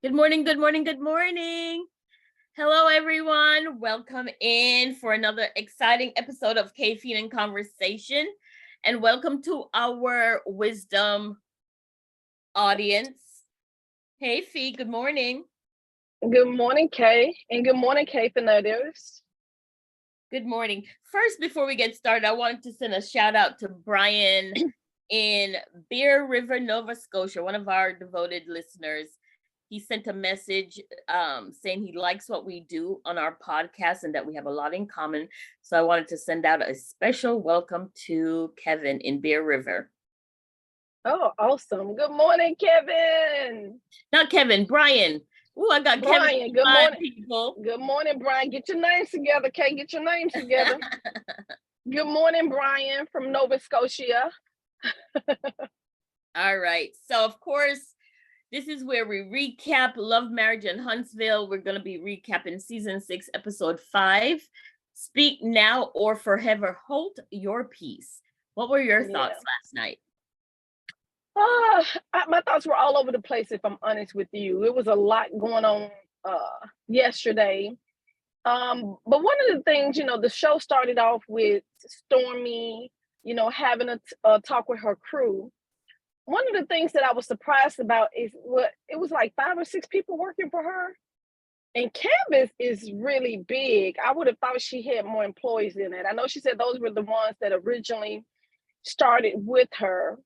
Good morning, good morning, good morning. Hello, everyone. Welcome in for another exciting episode of Caffeine and Conversation. And welcome to our wisdom audience. Hey, Fee, good morning. Good morning, Kay, and good morning, Kay Fanatics. Good morning. First, before we get started, I wanted to send a shout out to Brian in Bear River, Nova Scotia, one of our devoted listeners. He sent a message saying he likes what we do on our podcast and that we have a lot in common. So I wanted to send out a special welcome to Kevin in Bear River. Oh, awesome. Good morning, Kevin. Not Kevin, Brian. Oh, I got Brian, Kevin. good morning. People. Good morning, Brian. Get your names together, Kay. Get your names together. Good morning, Brian from Nova Scotia. All right. So, of course, this is where we recap Love, Marriage, and Huntsville. We're going to be recapping season 6, episode 5. Speak Now or Forever Holt Your Peace. What were your thoughts last night? My thoughts were all over the place, if I'm honest with you. It was a lot going on yesterday. But one of the things, the show started off with Stormy, having a talk with her crew. One of the things that I was surprised about is it was like 5 or 6 people working for her. And Canvas is really big. I would have thought she had more employees in it. I know she said those were the ones that originally started with her.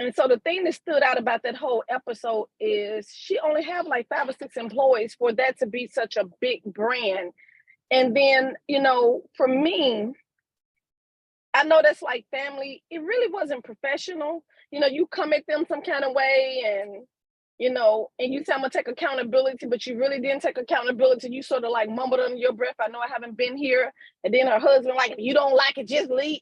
And so the thing that stood out about that whole episode is she only have like 5 or 6 employees for that to be such a big brand. And then, for me, I know that's like family. It really wasn't professional. You come at them some kind of way and you say I'm gonna take accountability, but you really didn't take accountability. You sort of like mumbled under your breath, I know I haven't been here. And then her husband, like, if you don't like it, just leave,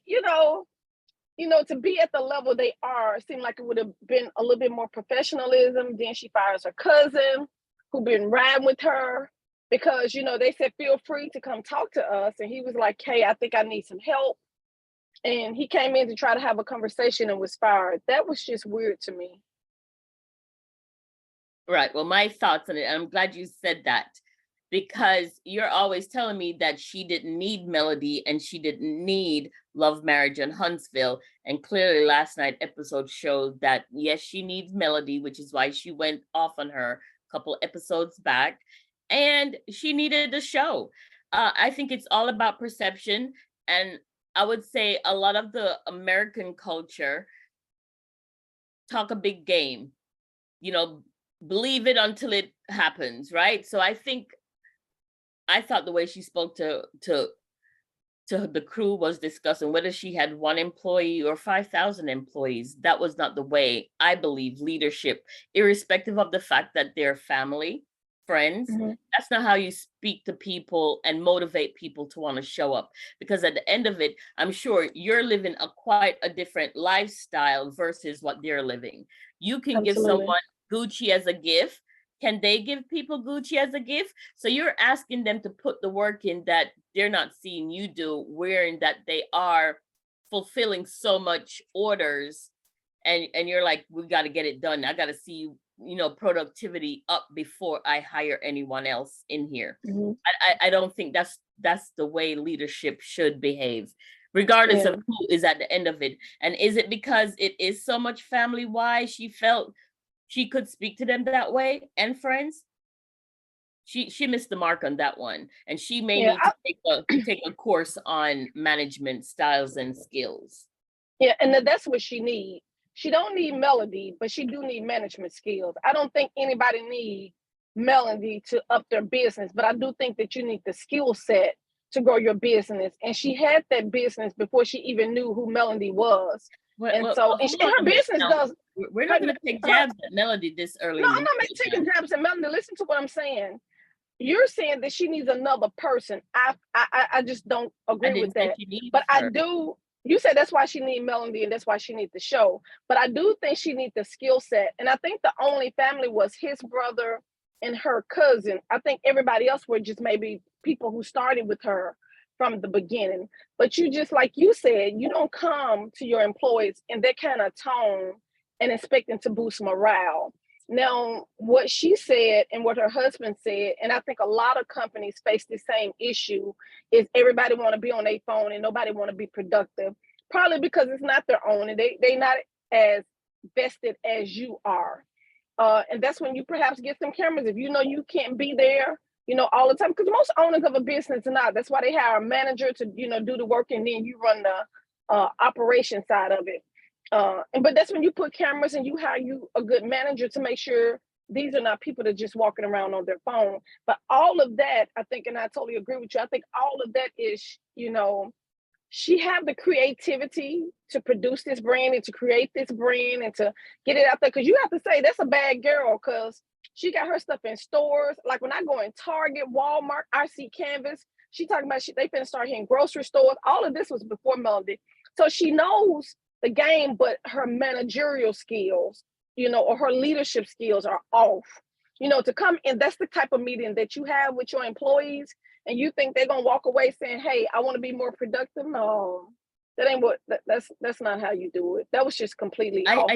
to be at the level they are, seemed like it would have been a little bit more professionalism. Then she fires her cousin who been riding with her because, they said, feel free to come talk to us. And he was like, hey, I think I need some help. And he came in to try to have a conversation and was fired. That was just weird to me. Right. Well, my thoughts on it, I'm glad you said that, because you're always telling me that she didn't need Melody and she didn't need Love, Marriage, and Huntsville. And clearly last night episode showed that, yes, she needs Melody, which is why she went off on her a couple episodes back. And she needed the show. I think it's all about perception. And I would say a lot of the American culture talk a big game, believe it until it happens, right? So I thought the way she spoke to the crew was discussing whether she had 1 employee or 5,000 employees. That was not the way I believe leadership, irrespective of the fact that they're family, friends. Mm-hmm. That's not how you speak to people and motivate people to want to show up. Because at the end of it, I'm sure you're living quite a different lifestyle versus what they're living. You can give someone Gucci as a gift. Can they give people Gucci as a gift? So you're asking them to put the work in that they're not seeing you do, wherein that they are fulfilling so much orders. And you're like, we got to get it done. I got to see, productivity up before I hire anyone else in here. Mm-hmm. I don't think that's the way leadership should behave, regardless of who is at the end of it. And is it because it is so much family-wise she felt she could speak to them that way and friends? She missed the mark on that one, and she may need to take a course on management styles and skills. Yeah, and that's what she needs. She don't need Melody, but she do need management skills. I don't think anybody needs Melody to up their business, but I do think that you need the skill set to grow your business. And she had that business before she even knew who Melody was. And her business does. We're not going to take jabs at Melody this early. No, I'm not taking jabs at Melody. Listen to what I'm saying. You're saying that she needs another person. I just don't agree with that. But I do. You said that's why she needs Melody and that's why she needs the show. But I do think she needs the skill set. And I think the only family was his brother and her cousin. I think everybody else were just maybe people who started with her from the beginning. But you just, like you said, you don't come to your employees in that kind of tone and expecting to boost morale. Now, what she said and what her husband said, and I think a lot of companies face the same issue, is everybody want to be on their phone and nobody want to be productive. Probably because it's not their own and they not as vested as you are. And that's when you perhaps get some cameras. If you know you can't be there, all the time, because most owners of a business are not. That's why they hire a manager to, do the work, and then you run the operation side of it. But that's when you put cameras and you hire you a good manager to make sure these are not people that just walking around on their phone. But all of that, I think, and I totally agree with you. I think all of that is, she have the creativity to produce this brand and to create this brand and to get it out there. Because you have to say that's a bad girl, because she got her stuff in stores. Like when I go in Target, Walmart, I see Canvas. She talking about they finna start hitting grocery stores. All of this was before Melody. So she knows the game, but her managerial skills, or her leadership skills are off. To come in, that's the type of meeting that you have with your employees, and you think they're gonna walk away saying, "Hey, I want to be more productive." No, that ain't what. That's not how you do it. That was just completely off.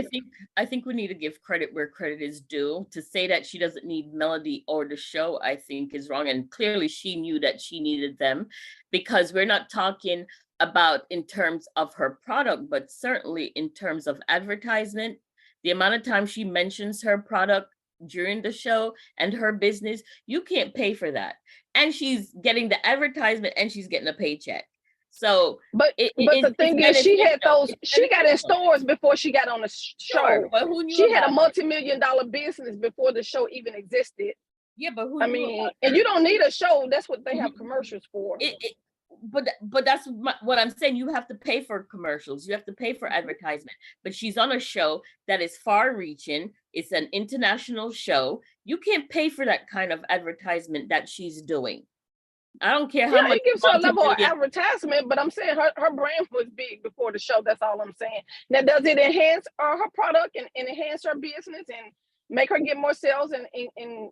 I think we need to give credit where credit is due. To say that she doesn't need Melody or the show, I think is wrong. And clearly she knew that she needed them, because we're not talking about in terms of her product, but certainly in terms of advertisement. The amount of time she mentions her product during the show and her business, you can't pay for that. And she's getting the advertisement and she's getting a paycheck. So, but the thing is, she got in stores before she got on the show. Sure, but who knew she had a multi-million-dollar business before the show even existed. Yeah, but who? And you don't need a show. That's what they have commercials for. But that's what I'm saying. You have to pay for commercials. You have to pay for advertisement. But she's on a show that is far-reaching. It's an international show. You can't pay for that kind of advertisement that she's doing. I don't care how much. It gives her a level of advertisement, but I'm saying her brand was big before the show. That's all I'm saying. Now, does it enhance her product and enhance her business and make her get more sales and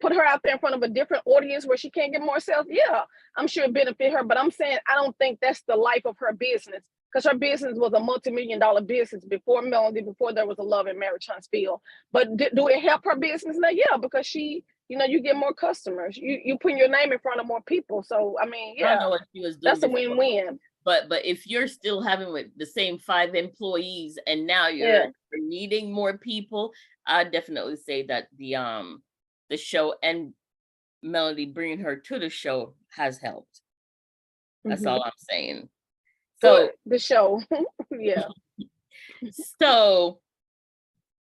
put her out there in front of a different audience where she can't get more sales? Yeah, I'm sure it benefit her, but I'm saying I don't think that's the life of her business, because her business was a multi-million-dollar business before Melody, before there was a Love and Marriage Huntsville. But do it help her business now? Yeah, because she, you get more customers. You put your name in front of more people. So yeah, I don't know what she was doing. That's a win-win. But if you're still having with the same 5 employees and now you're needing more people, I definitely say that the show and Melody bringing her to the show has helped. That's all I'm saying. So the show, yeah. So,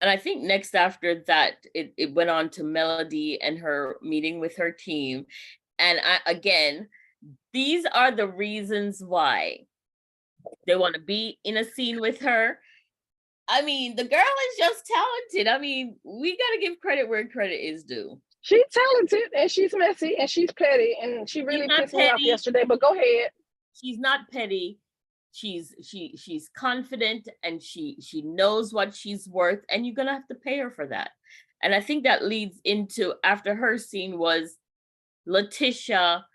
and I think next after that, it went on to Melody and her meeting with her team. And again, these are the reasons why they want to be in a scene with her. The girl is just talented. We got to give credit where credit is due. She's talented and she's messy and she's petty, and she really pissed me off yesterday, but go ahead. She's not petty. She's confident, and she knows what she's worth, and you're going to have to pay her for that. And I think that leads into, after her scene was Letitia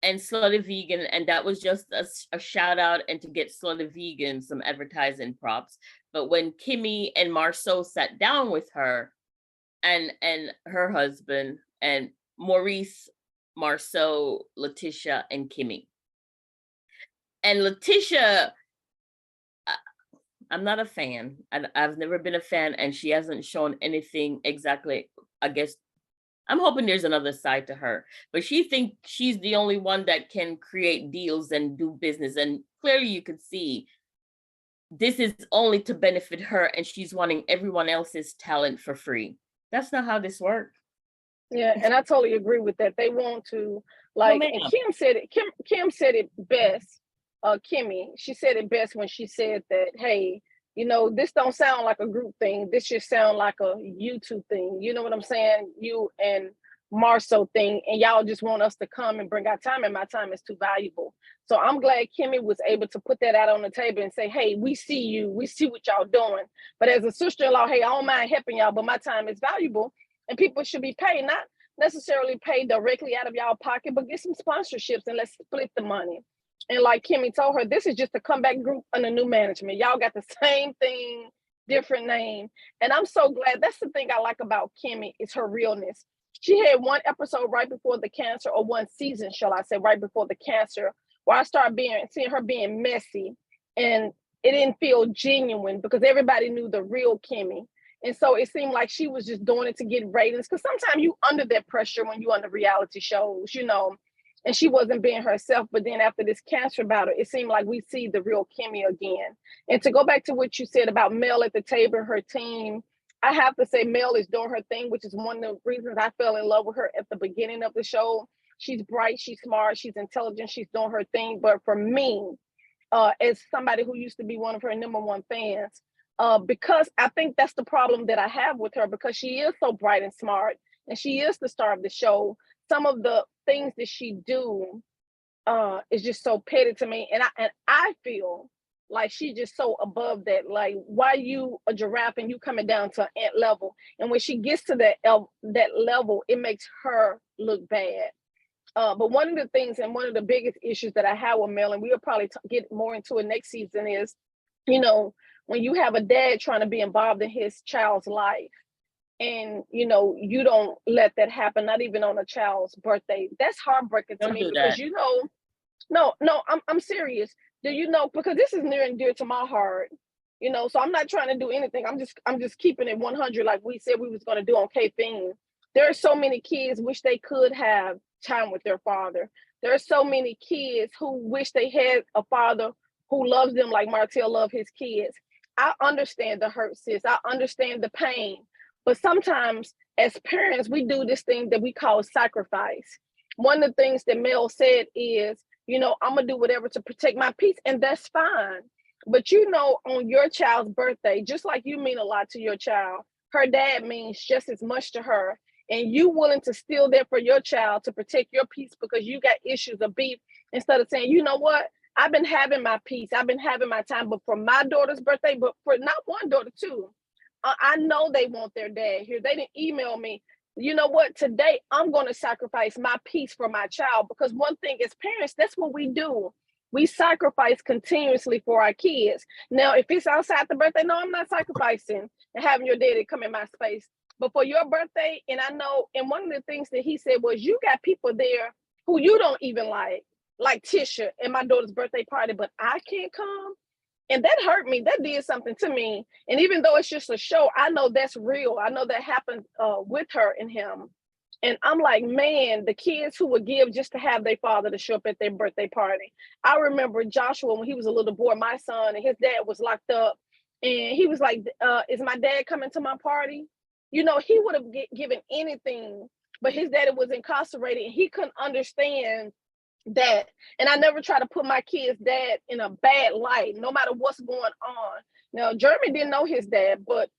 and Slutty Vegan, and that was just a shout out and to get Slutty Vegan some advertising props. But when Kimmy and Marceau sat down with her and her husband, and Maurice, Marceau, Letitia, and Kimmy. And Letitia, I'm not a fan. I've never been a fan, and she hasn't shown anything exactly. I guess I'm hoping there's another side to her, but she thinks she's the only one that can create deals and do business. And clearly you could see this is only to benefit her, and she's wanting everyone else's talent for free. That's not how this works. Yeah, and I totally agree with that. They want to, and Kim said it. Kim said it best. Kimmy, she said it best when she said that, hey, this don't sound like a group thing. This just sound like a YouTube thing. You know what I'm saying? You and Marceau thing, and y'all just want us to come and bring our time, and my time is too valuable. So I'm glad Kimmy was able to put that out on the table and say, hey, we see you. We see what y'all doing. But as a sister-in-law, hey, I don't mind helping y'all, but my time is valuable, and people should be paid, not necessarily paid directly out of y'all pocket, but get some sponsorships and let's split the money. And like Kimmy told her, this is just a comeback group under new management. Y'all got the same thing different name. And I'm so glad. That's the thing I like about Kimmy is her realness. She had one episode right before the cancer, or one season, shall I say, right before the cancer, where I started seeing her being messy, and it didn't feel genuine because everybody knew the real Kimmy. And so it seemed like she was just doing it to get ratings. Because sometimes you under that pressure when you under reality shows, and she wasn't being herself. But then after this cancer battle, it seemed like we see the real Kimmy again. And to go back to what you said about Mel at the table, her team, I have to say Mel is doing her thing, which is one of the reasons I fell in love with her at the beginning of the show. She's bright, she's smart, she's intelligent, she's doing her thing. But for me, as somebody who used to be one of her number one fans, because I think that's the problem that I have with her, because she is so bright and smart, and she is the star of the show. Some of the things that she do is just so petty to me, and I feel like she's just so above that. Like, why you a giraffe and you coming down to ant level? And when she gets to that level, it makes her look bad. But one of the things, and one of the biggest issues that I have with Mel, and we'll probably get more into it next season, is, when you have a dad trying to be involved in his child's life, and you don't let that happen, not even on a child's birthday. That's heartbreaking to Don't me, do because that. no, I'm serious. Do you know? Because this is near and dear to my heart. So I'm not trying to do anything. I'm just keeping it 100, like we said we was going to do on K-Thing. There are so many kids wish they could have time with their father. There are so many kids who wish they had a father who loves them like Martell loved his kids. I understand the hurt, sis. I understand the pain. But sometimes as parents, we do this thing that we call sacrifice. One of the things that Mel said is, I'm going to do whatever to protect my peace, and that's fine. But on your child's birthday, just like you mean a lot to your child, her dad means just as much to her. And you willing to steal that for your child to protect your peace because you got issues of beef, instead of saying, you know what? I've been having my peace. I've been having my time, but for my daughter's birthday, but for not one daughter, two. I know they want their dad here. They didn't email me. You know what? Today, I'm going to sacrifice my peace for my child, because one thing as parents, that's what we do. We sacrifice continuously for our kids. Now, if it's outside the birthday, no, I'm not sacrificing and having your daddy come in my space. But for your birthday, and I know, and one of the things that he said was, you got people there who you don't even like Tisha at my daughter's birthday party, but I can't come. And that hurt me. That did something to me. And even though it's just a show, I know that's real. I know that happened with her and him. And I'm like, man, the kids who would give just to have their father to show up at their birthday party. I remember Joshua when he was a little boy, my son, and his dad was locked up. And he was like, is my dad coming to my party? He would have given anything, but his daddy was incarcerated, and he couldn't understand that. And I never try to put my kid's dad in a bad light, no matter what's going on. Now, Jeremy didn't know his dad, but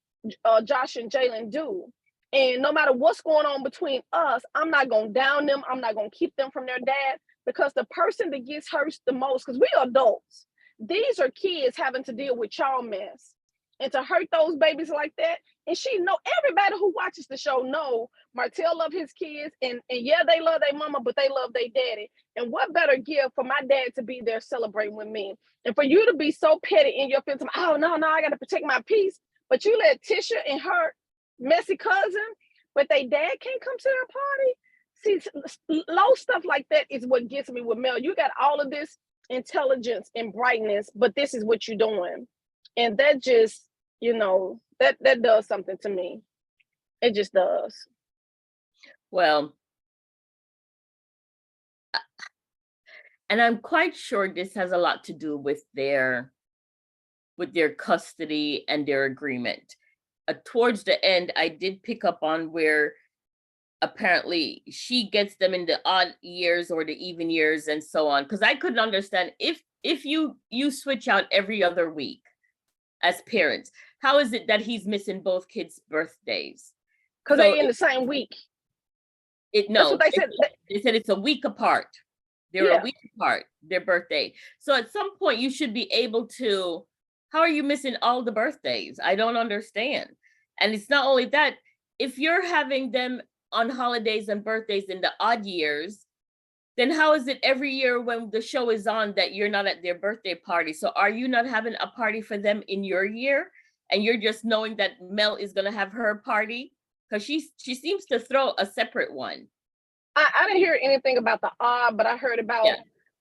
Josh and Jalen do. And no matter what's going on between us, I'm not going to down them. I'm not going to keep them from their dad, because the person that gets hurt the most, because we are adults, these are kids having to deal with child mess. And to hurt those babies like that, and everybody who watches the show know Martell love his kids, and yeah, they love their mama, but they love their daddy. And what better gift for my dad to be there celebrating with me, and for you to be so petty in your feelings? Oh no, I got to protect my peace, but you let Tisha and her messy cousin, but they dad can't come to their party. See, low stuff like that is what gets me with Mel. You got all of this intelligence and brightness, but this is what you're doing. And that just, that does something to me. It just does. Well, and I'm quite sure this has a lot to do with their custody and their agreement. Towards the end, I did pick up on where apparently she gets them in the odd years or the even years and so on. Because I couldn't understand, if you switch out every other week as parents, how is it that he's missing both kids' birthdays? Because they're in the same week. That's what they said. They said it's a week apart. They're a week apart, their birthday. So at some point you should be able to, how are you missing all the birthdays? I don't understand. And it's not only that, if you're having them on holidays and birthdays in the odd years, then how is it every year when the show is on that you're not at their birthday party? So are you not having a party for them in your year? and you're just knowing that Mel is gonna have her party? Because she seems to throw a separate one. I didn't hear anything about the odd, but I heard Yeah. about,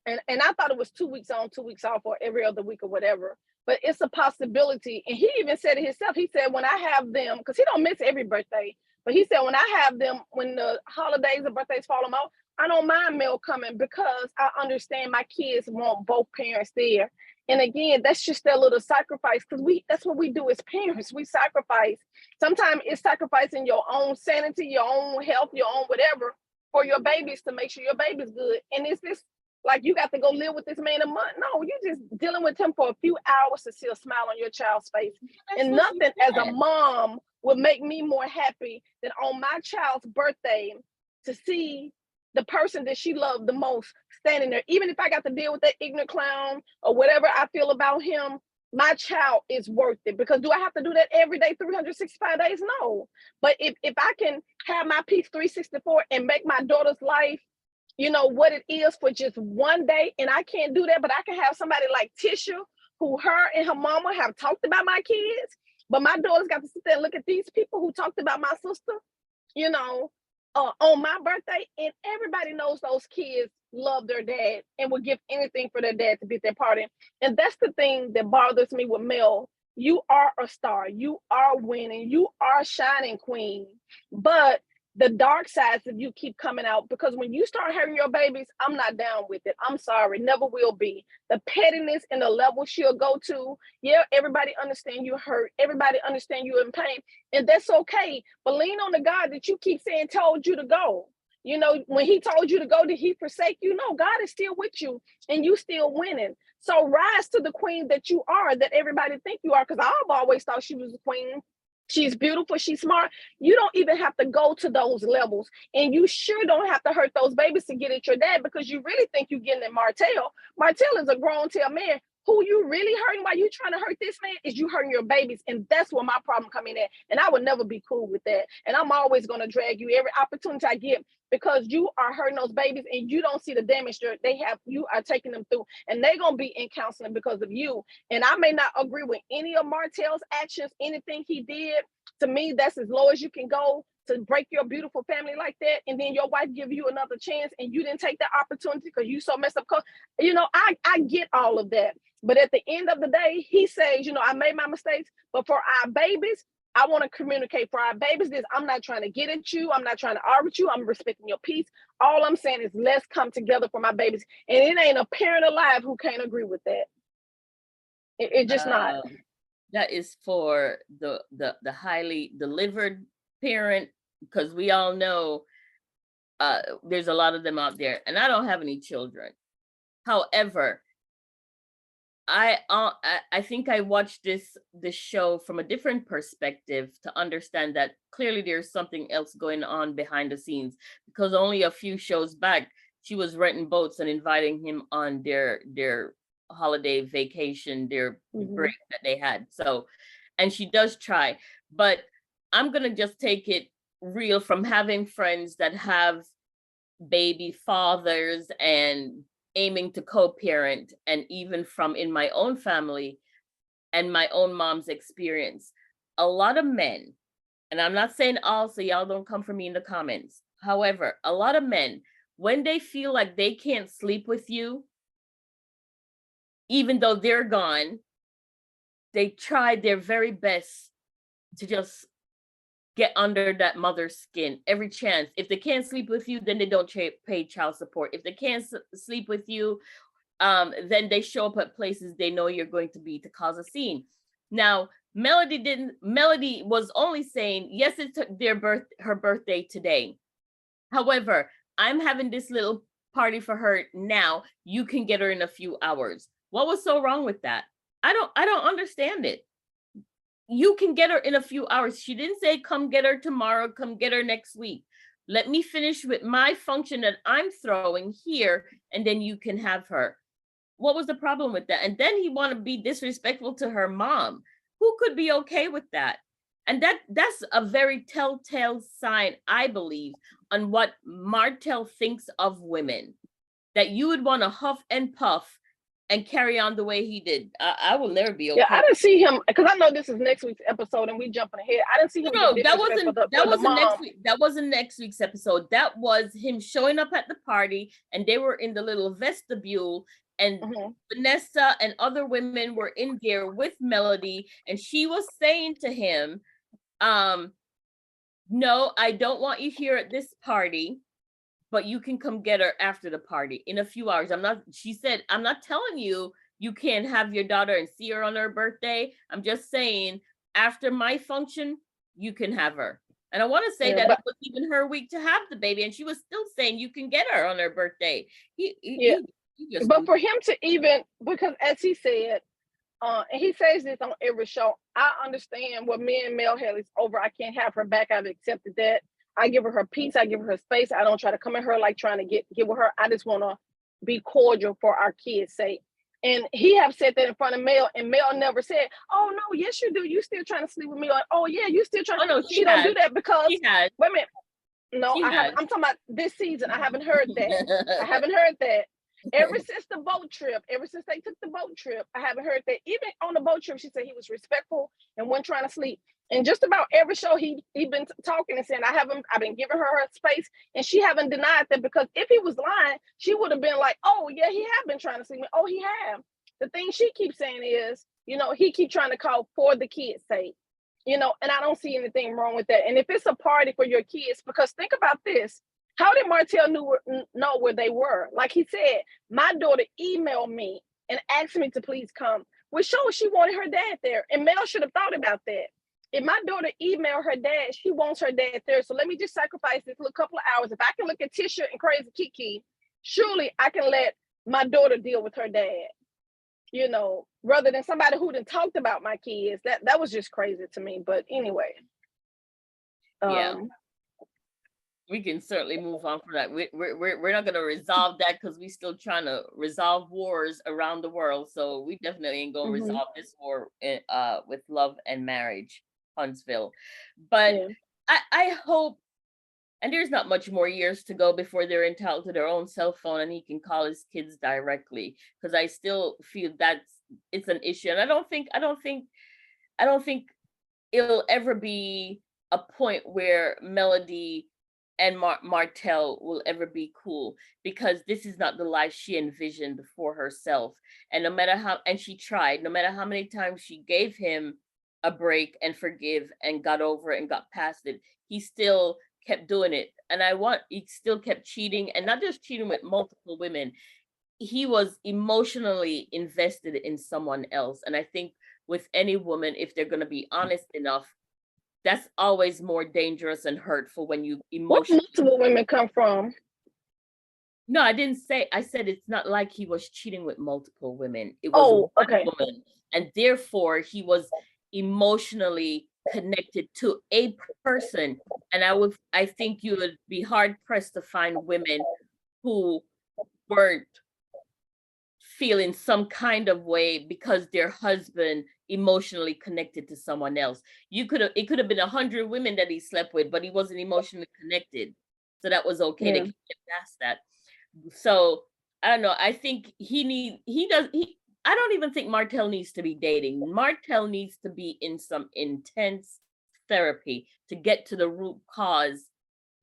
and I thought it was 2 weeks on, 2 weeks off, or every other week or whatever. But it's a possibility. And he even said it himself. He said, when I have them, because he don't miss every birthday, but he said, when I have them, when the holidays and birthdays fall them out, I don't mind Mel coming because I understand my kids want both parents there. And again, that's just that little sacrifice, because that's what we do as parents. We sacrifice. Sometimes it's sacrificing your own sanity, your own health, your own whatever, for your babies, to make sure your baby's good. And it's this, like, you got to go live with this man a month? No, you're just dealing with him for a few hours to see a smile on your child's face. That's And what she nothing as a said. mom would make me more happy than on my child's birthday to see the person that she loved the most standing there. Even if I got to deal with that ignorant clown or whatever I feel about him, my child is worth it. Because do I have to do that every day, 365 days? No. But if I can have my peace 364 and make my daughter's life, what it is for just one day, and I can't do that, but I can have somebody like Tisha, who her and her mama have talked about my kids, but my daughter's got to sit there and look at these people who talked about my sister, you know, on my birthday, and everybody knows those kids love their dad and would give anything for their dad to be at their party. And that's the thing that bothers me with Mel. You are a star, you are winning, you are shining queen, but the dark sides of you keep coming out, because when you start hurting your babies, I'm not down with it. I'm sorry, never will be. The pettiness and the level she'll go to, yeah, everybody understand you hurt, everybody understand you in pain, and that's okay. But lean on the God that you keep saying told you to go. When he told you to go, did he forsake you? No, God is still with you, and you still winning. So rise to the queen that you are, that everybody think you are, because I've always thought she was a queen. She's beautiful, she's smart. You don't even have to go to those levels. And you sure don't have to hurt those babies to get at your dad, because you really think you're getting at Martell. Martell is a grown tail man. Who you really hurting while you trying to hurt this man is you hurting your babies. And that's where my problem come in at. And I would never be cool with that. And I'm always going to drag you every opportunity I get, because you are hurting those babies and you don't see the damage they have, you are taking them through. And they're going to be in counseling because of you. And I may not agree with any of Martell's actions, anything he did. To me, that's as low as you can go to break your beautiful family like that. And then your wife give you another chance and you didn't take that opportunity because you so messed up. I get all of that. But at the end of the day, he says, I made my mistakes, but for our babies, I want to communicate for our babies this. I'm not trying to get at you. I'm not trying to argue with you. I'm respecting your peace. All I'm saying is let's come together for my babies. And it ain't a parent alive who can't agree with that. It just not. That is for the highly delivered parent, because we all know there's a lot of them out there, and I don't have any children. However, I think I watched this show from a different perspective to understand that clearly there's something else going on behind the scenes, because only a few shows back she was renting boats and inviting him on their holiday vacation, their break that they had. So, and she does try, but I'm gonna just take it real from having friends that have baby fathers and aiming to co-parent, and even from in my own family and my own mom's experience, a lot of men, and I'm not saying all, so y'all don't come for me in the comments. However, a lot of men, when they feel like they can't sleep with you, even though they're gone, they try their very best to just get under that mother's skin every chance. If they can't sleep with you, then they don't pay child support. If they can't sleep with you, then they show up at places they know you're going to be to cause a scene. Now, Melody was only saying, yes, it's her birthday today. However, I'm having this little party for her now. You can get her in a few hours. What was so wrong with that? I don't understand it. You can get her in a few hours. She didn't say, come get her tomorrow, come get her next week. Let me finish with my function that I'm throwing here, and then you can have her. What was the problem with that? And then he wanted to be disrespectful to her mom. Who could be okay with that? And that's a very telltale sign, I believe, on what Martell thinks of women, that you would want to huff and puff and carry on the way he did. I will never be Yeah, I okay. didn't see him because I know this is next week's episode and we jumping ahead. I didn't see him get No, that disrespect wasn't for the next mom. week. That wasn't next week's episode. That was him showing up at the party, and they were in the little vestibule, and Vanessa and other women were in there with Melody, and she was saying to him, no, I don't want you here at this party, but you can come get her after the party in a few hours. She said, I'm not telling you you can't have your daughter and see her on her birthday. I'm just saying after my function, you can have her. And I want to say that it was even her week to have the baby, and she was still saying you can get her on her birthday. But for him to even, because as he said, and he says this on every show, I understand what me and Mel Haley's over. I can't have her back. I've accepted that. I give her peace. I give her space. I don't try to come at her like trying to get with her. I just want to be cordial for our kids' sake. And he have said that in front of Mel, and Mel never said, "Oh no, yes you do. You still trying to sleep with me?" Or, "Oh yeah, you still trying." Oh no, she don't do that because she has. Wait a minute. No, I'm talking about this season. I haven't heard that. I haven't heard that. Ever since the boat trip, ever since they took the boat trip, I haven't heard that. Even on the boat trip, she said he was respectful and wasn't trying to sleep. And just about every show he been talking and saying, I've been giving her space, and she haven't denied that, because if he was lying, she would have been like, oh yeah, he have been trying to sleep. Oh, he have. The thing she keeps saying is, he keep trying to call for the kids' sake, and I don't see anything wrong with that. And if it's a party for your kids, because think about this, how did Martell know where they were? Like he said, my daughter emailed me and asked me to please come, which shows she wanted her dad there. And Mel should have thought about that. If my daughter emailed her dad, she wants her dad there. So let me just sacrifice this little couple of hours. If I can look at Tisha and Crazy Kiki, surely I can let my daughter deal with her dad, rather than somebody who done talked about my kids. That was just crazy to me. But anyway. Yeah. We can certainly move on from that. We're not going to resolve that because we're still trying to resolve wars around the world. So we definitely ain't going to resolve this war with Love and Marriage, Huntsville. But I hope, and there's not much more years to go before they're entitled to their own cell phone and he can call his kids directly, because I still feel it's an issue. And I don't think it'll ever be a point where Melody and Martell will ever be cool, because this is not the life she envisioned for herself. And no matter how many times she gave him a break and forgive and got over it and got past it, he still kept doing it. And he still kept cheating, and not just cheating with multiple women. He was emotionally invested in someone else. And I think with any woman, if they're going to be honest enough, that's always more dangerous and hurtful when you emotionally. What multiple women come from? No, I didn't say. I said it's not like he was cheating with multiple women. It was one woman, and therefore he was emotionally connected to a person. And I think you would be hard pressed to find women who weren't feeling some kind of way because their husband emotionally connected to someone else. It could have been 100 women that he slept with, but he wasn't emotionally connected. So that was okay to get past that. So I don't know. I think I don't even think Martell needs to be dating. Martell needs to be in some intense therapy to get to the root cause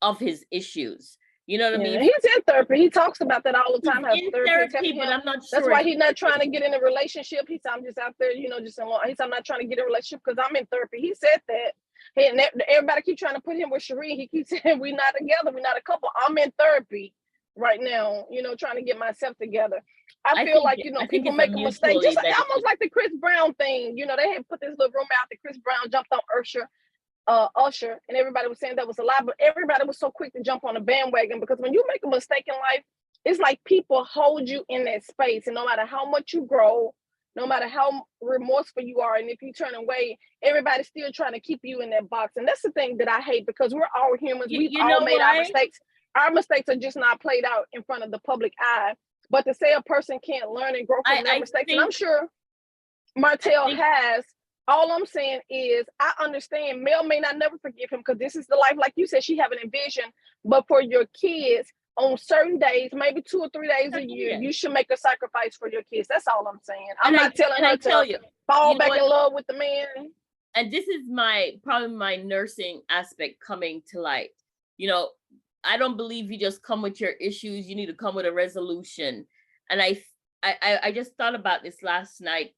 of his issues. You know what I mean? He's in therapy. He talks about that all the time. He's in therapy, but I'm not sure. That's why he's not trying to get in a relationship. He said, I'm just out there, just in law. He said, I'm not trying to get in a relationship because I'm in therapy. He said that. And everybody keep trying to put him with Sheree. He keeps saying, we're not together. We're not a couple. I'm in therapy right now, trying to get myself together. I feel like, people make a mistake. Just almost like the Chris Brown thing. They had put this little rumor out that Chris Brown jumped on Usher, and everybody was saying that was a lie, but everybody was so quick to jump on the bandwagon, because when you make a mistake in life, it's like people hold you in that space, and no matter how much you grow, no matter how remorseful you are, and if you turn away, everybody's still trying to keep you in that box. And that's the thing that I hate, because we're all humans. We've all made our mistakes. Our mistakes are just not played out in front of the public eye. But to say a person can't learn and grow from their mistakes, and I'm sure Martell has. All I'm saying is, I understand Mel may not never forgive him, because this is the life, like you said, she have an envision. But for your kids, on certain days, maybe 2 or 3 days a year, Yeah. you should make a sacrifice for your kids. That's all I'm saying. I'm And not telling I her tell to you, fall you know back what? in love with the man. And this is probably my nursing aspect coming to light. You know, I don't believe you just come with your issues. You need to come with a resolution. And I just thought about this last night.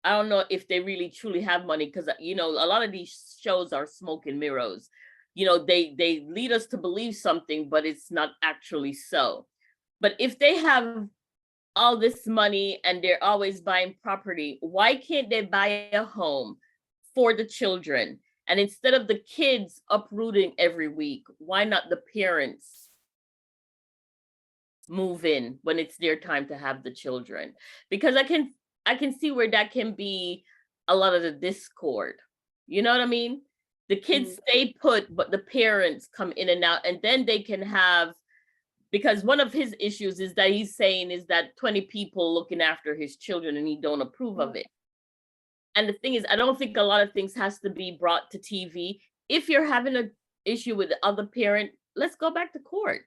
I don't know if they really truly have money, because you know, a lot of these shows are smoke and mirrors. You know, they lead us to believe something, but it's not actually so. But if they have all this money and they're always buying property, why can't they buy a home for the children? And instead of the kids uprooting every week, why not the parents move in when it's their time to have the children? Because I can see where that can be a lot of the discord. You know what I mean? The kids stay put, but the parents come in and out, and then they can have, because one of his issues is that he's saying is that 20 people looking after his children and he don't approve of it. And the thing is, I don't think a lot of things has to be brought to TV. If you're having an issue with the other parent, let's go back to court.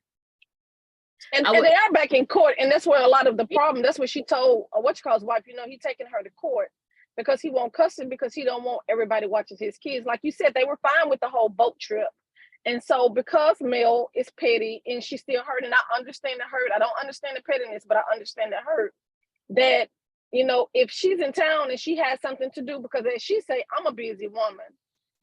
And they are back in court, and that's where a lot of the problem. That's what she told what's-call's wife. You know, he taking her to court because he won't cuss her, because he don't want everybody watching his kids. Like you said, they were fine with the whole boat trip. And so because Mel is petty and she's still hurt, and I understand the hurt. I don't understand the pettiness, but I understand the hurt. That, you know, if she's in town and she has something to do, because as she say, I'm a busy woman.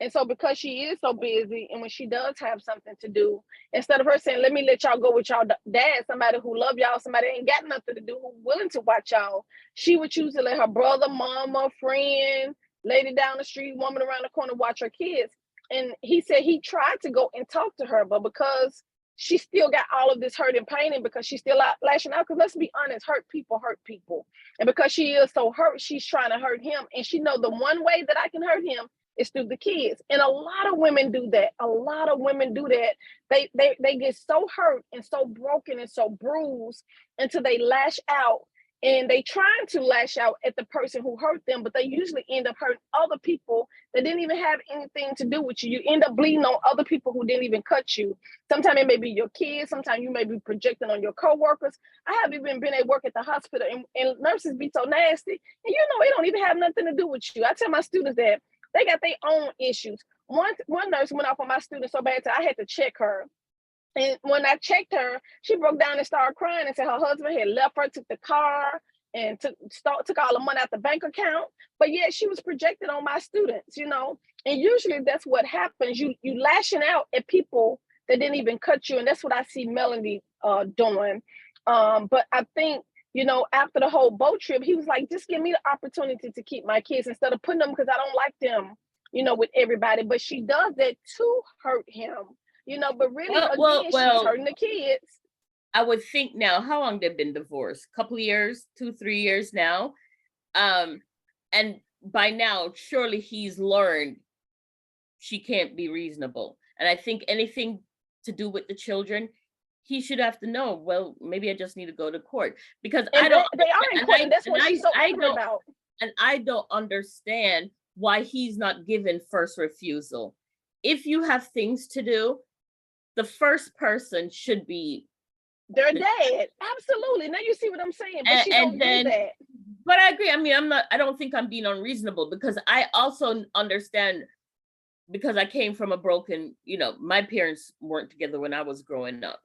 And so because she is so busy, and when she does have something to do, instead of her saying, let me let y'all go with y'all dad, somebody who love y'all, somebody ain't got nothing to do, who willing to watch y'all, she would choose to let her brother, mama, friend, lady down the street, woman around the corner watch her kids. And he said he tried to go and talk to her, but because she still got all of this hurt and pain, and because she's still out lashing out, because let's be honest, hurt people. And because she is so hurt, she's trying to hurt him. And she know the one way that I can hurt him is through the kids. And a lot of women do that. They get so hurt and so broken and so bruised until they lash out. And they trying to lash out at the person who hurt them, but they usually end up hurting other people that didn't even have anything to do with you. You end up bleeding on other people who didn't even cut you. Sometimes it may be your kids. Sometimes you may be projecting on your coworkers. I have even been at work at the hospital, and nurses be so nasty. And you know, it don't even have nothing to do with you. I tell my students that they got their own issues. One nurse went off on my student so bad that I had to check her. And when I checked her, she broke down and started crying and said her husband had left her, took the car, and took all the money out the bank account. But yet she was projected on my students, you know. And usually that's what happens. You lashing out at people that didn't even cut you. And that's what I see Melanie doing. But I think, you know, after the whole boat trip, he was like, just give me the opportunity to keep my kids instead of putting them, because I don't like them, you know, with everybody. But she does that to hurt him. You know, but really, she's hurting the kids. I would think now, how long they've been divorced? Couple of years, 2-3 years now. And by now, surely he's learned she can't be reasonable. And I think anything to do with the children, he should have to know, well, maybe I just need to go to court, because they are in court, and that's what she's so angry about. And I don't understand why he's not given first refusal. If you have things to do, the first person should be their dad. Absolutely. Now you see what I'm saying. But she don't do that. But I agree. I mean, I don't think I'm being unreasonable, because I also understand, because I came from a broken, you know, my parents weren't together when I was growing up.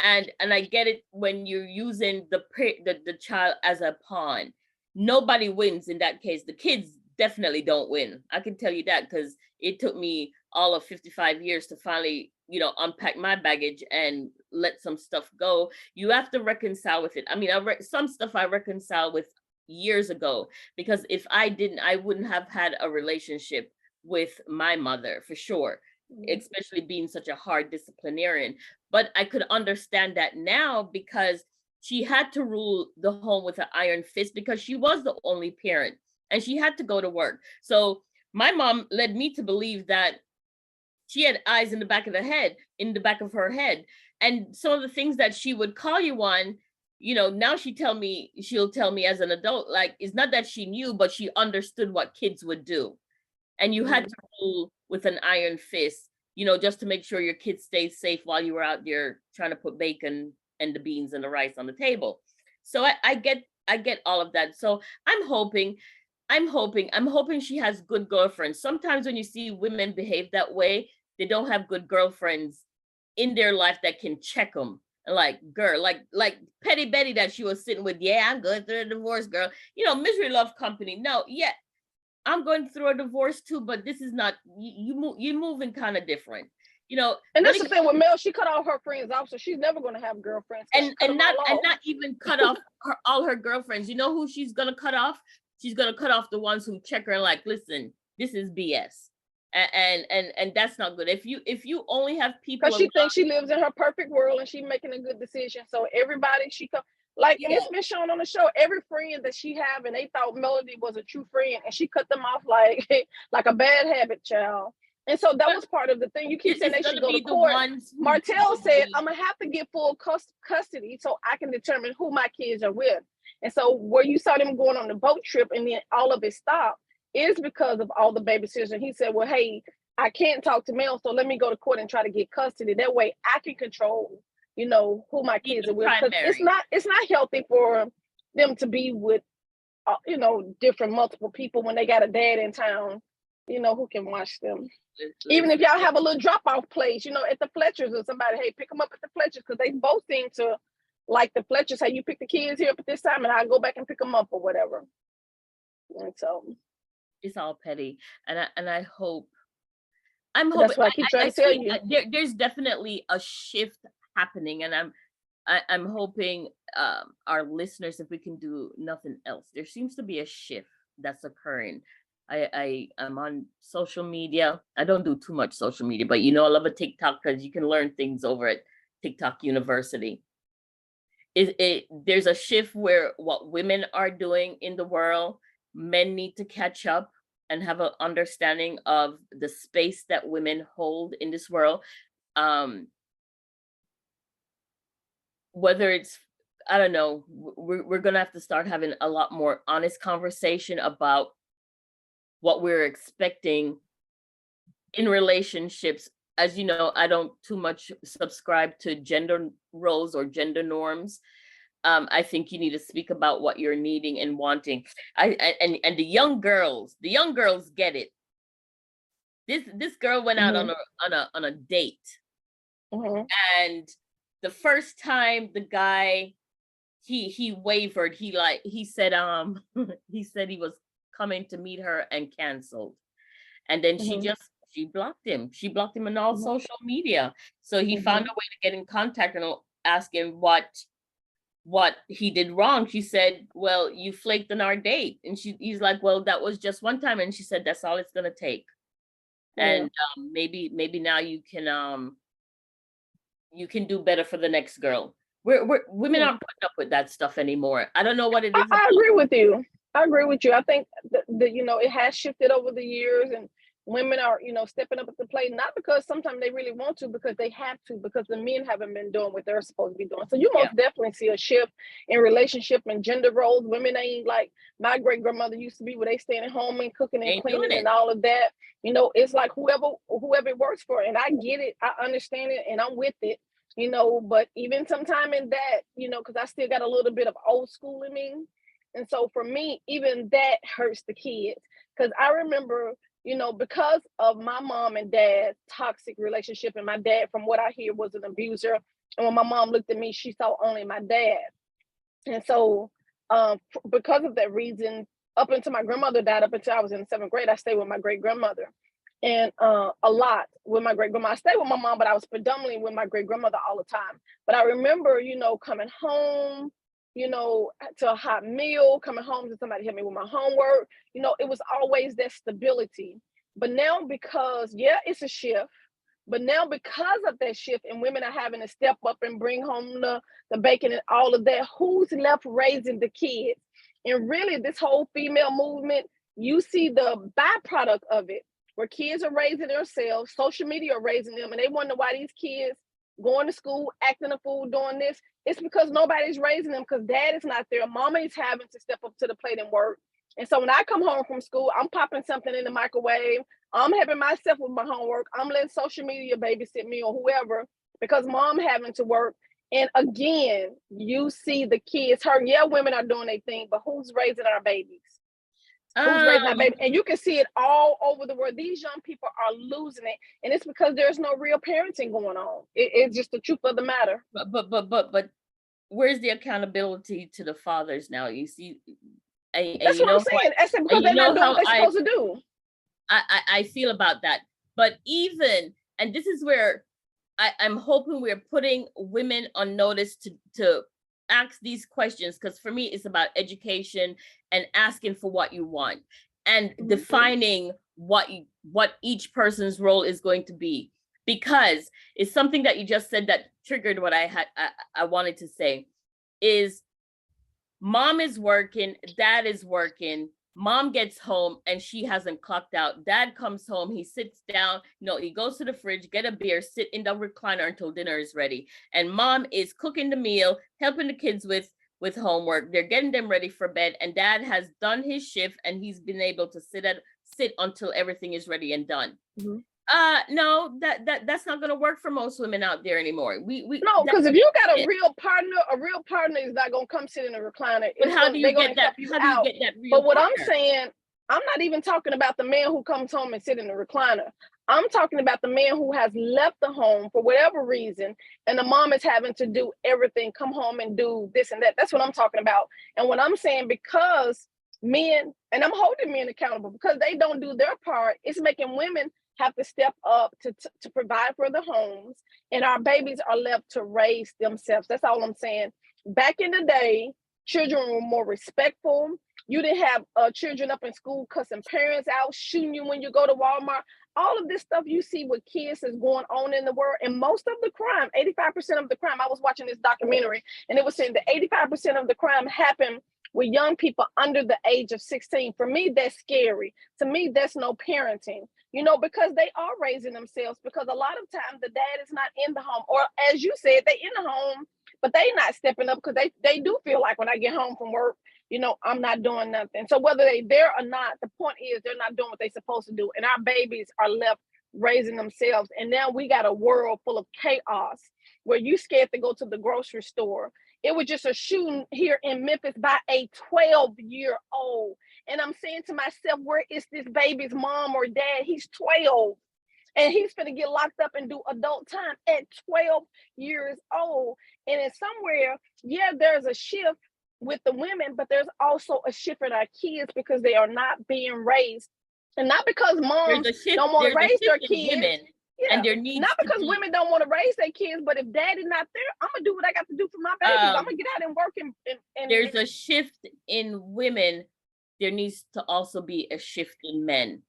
And I get it when you're using the child as a pawn. Nobody wins in that case. The kids definitely don't win. I can tell you that, because it took me all of 55 years to finally, you know, unpack my baggage and let some stuff go. You have to reconcile with it. I mean, some stuff I reconciled with years ago, because if I didn't, I wouldn't have had a relationship with my mother, for sure, especially being such a hard disciplinarian. But I could understand that now, because she had to rule the home with an iron fist, because she was the only parent and she had to go to work. So my mom led me to believe that she had eyes in the back of her head. And some of the things that she would call you on, you know, now she'll tell me as an adult, like, it's not that she knew, but she understood what kids would do. And you had to rule with an iron fist. just to make sure your kids stay safe while you were out there trying to put bacon and the beans and the rice on the table. So I get all of that. So I'm hoping she has good girlfriends. Sometimes when you see women behave that way, they don't have good girlfriends in their life that can check them. Like, girl, like Petty Betty that she was sitting with. Yeah, I'm going through a divorce, girl. Misery love company. No, yeah, I'm going through a divorce too, but this is not you're moving kind of different. And that's the thing with Mel, she cut all her friends off, so she's never gonna have girlfriends. And not even cut off all her girlfriends. You know who she's gonna cut off? She's gonna cut off the ones who check her and like, listen, this is BS. And that's not good. If you only have people, because she thinks she lives in her perfect world and she's making a good decision. So everybody it's been shown on the show, every friend that she have, and they thought Melody was a true friend, and she cut them off like like a bad habit, child. And so that was part of the thing. You keep saying they should go to court. Martell said, I'm gonna have to get full custody so I can determine who my kids are with. And so where you saw them going on the boat trip and then all of it stopped is because of all the babysitters. And he said, well, hey, I can't talk to Mel, so let me go to court and try to get custody. That way I can control, who my kids are with. It's not healthy for them to be with, different multiple people when they got a dad in town, who can watch them. Even if y'all have a little drop-off place, at the Fletchers or somebody, hey, pick them up at the Fletchers, because they both seem to like the Fletchers. Hey, you pick the kids here up at this time, and I'll go back and pick them up or whatever. And so it's all petty, and I'm hoping. That's what I keep trying to tell you. There's definitely a shift happening, and I'm hoping our listeners, if we can do nothing else, there seems to be a shift that's occurring. I'm on social media. I don't do too much social media, but I love a TikTok because you can learn things over at TikTok University. There's a shift where what women are doing in the world, men need to catch up and have an understanding of the space that women hold in this world. Whether it's, I don't know, we're gonna have to start having a lot more honest conversation about what we're expecting in relationships. As you know, I don't too much subscribe to gender roles or gender norms. I think you need to speak about what you're needing and wanting. And the young girls get it. This girl went out on a date, and the first time the guy he wavered. He said he was coming to meet her and canceled, and then she blocked him. She blocked him on all social media. So he found a way to get in contact and ask him what he did wrong. She said, well, you flaked on our date. And he's like, well, that was just one time. And she said, that's all it's gonna take. And maybe now you can do better for the next girl. Women aren't putting up with that stuff anymore. I don't know what it is. I agree with you. I think that it has shifted over the years, and women are, stepping up at the plate, not because sometimes they really want to, because they have to, because the men haven't been doing what they're supposed to be doing. So you most definitely see a shift in relationship and gender roles. Women ain't like my great grandmother used to be, where they staying at home and cooking and cleaning and all of that. It's like whoever it works for. And I get it, I understand it, and I'm with it. But even sometime in that, because I still got a little bit of old school in me. And so for me, even that hurts the kids. Because I remember, because of my mom and dad's toxic relationship, and my dad, from what I hear, was an abuser. And when my mom looked at me, she saw only my dad. And so because of that reason, up until my grandmother died, up until I was in 7th grade, I stayed with my great grandmother. And a lot with my great grandma. I stayed with my mom, but I was predominantly with my great grandmother all the time. But I remember, coming home, to a hot meal, coming home to somebody help me with my homework. It was always that stability. But now, because it's a shift, but now because of that shift and women are having to step up and bring home the bacon and all of that, who's left raising the kids? And really, this whole female movement, you see the byproduct of it, where kids are raising themselves, social media are raising them, and they wonder why these kids going to school, acting a fool, doing this. It's because nobody's raising them, because dad is not there. Mama is having to step up to the plate and work. And so when I come home from school, I'm popping something in the microwave. I'm helping myself with my homework. I'm letting social media babysit me or whoever because mom having to work. And again, you see the kids hurt. Yeah, women are doing their thing, but who's raising our babies? Who's raising our Um, baby? And you can see it all over the world. These young people are losing it, and it's because there's no real parenting going on. It's just the truth of the matter. but where's the accountability to the fathers now? You see, and That's you what I'm know what, saying. That's and because you they're not know doing how what they're supposed to do. I feel about that. But even, and this is where I'm hoping we're putting women on notice to ask these questions, because for me it's about education and asking for what you want and defining what each person's role is going to be, because it's something that you just said that triggered what I wanted to say is mom is working, dad is working, mom gets home and she hasn't clocked out. Dad comes home, he sits down, he goes to the fridge, get a beer, sit in the recliner until dinner is ready. And mom is cooking the meal, helping the kids with homework. They're getting them ready for bed, and dad has done his shift and he's been able to sit until everything is ready and done. No, that's not going to work for most women out there anymore. No, because if you got a real partner is not going to come sit in a recliner. But how do you get that? How do you get that real But what partner? I'm saying, I'm not even talking about the man who comes home and sit in the recliner. I'm talking about the man who has left the home for whatever reason, and the mom is having to do everything, come home and do this and that. That's what I'm talking about. And what I'm saying, because men, and I'm holding men accountable, because they don't do their part, it's making women have to step up to provide for the homes, and our babies are left to raise themselves. That's all I'm saying. Back in the day, children were more respectful. You didn't have children up in school cussing parents out, shooting you when you go to Walmart. All of this stuff you see with kids is going on in the world. And most of the crime, 85% of the crime, I was watching this documentary, and it was saying that 85% of the crime happened with young people under the age of 16. For me, that's scary. To me, that's no parenting, because they are raising themselves, because a lot of times the dad is not in the home, or as you said, they in the home, but they not stepping up, because they do feel like when I get home from work, I'm not doing nothing. So whether they there or not, the point is they're not doing what they're supposed to do. And our babies are left raising themselves. And now we got a world full of chaos where you scared to go to the grocery store. It was just a shooting here in Memphis by a 12-year-old. And I'm saying to myself, where is this baby's mom or dad? He's 12. And he's going to get locked up and do adult time at 12 years old. And it's somewhere, yeah, there's a shift with the women, but there's also a shift in our kids, because they are not being raised. And not because moms don't want to raise their kids. Women, and there needs not because women don't want to raise their kids, but if daddy's not there, I'm going to do what I got to do for my babies. I'm going to get out and work. And there's a shift in women. There needs to also be a shift in men.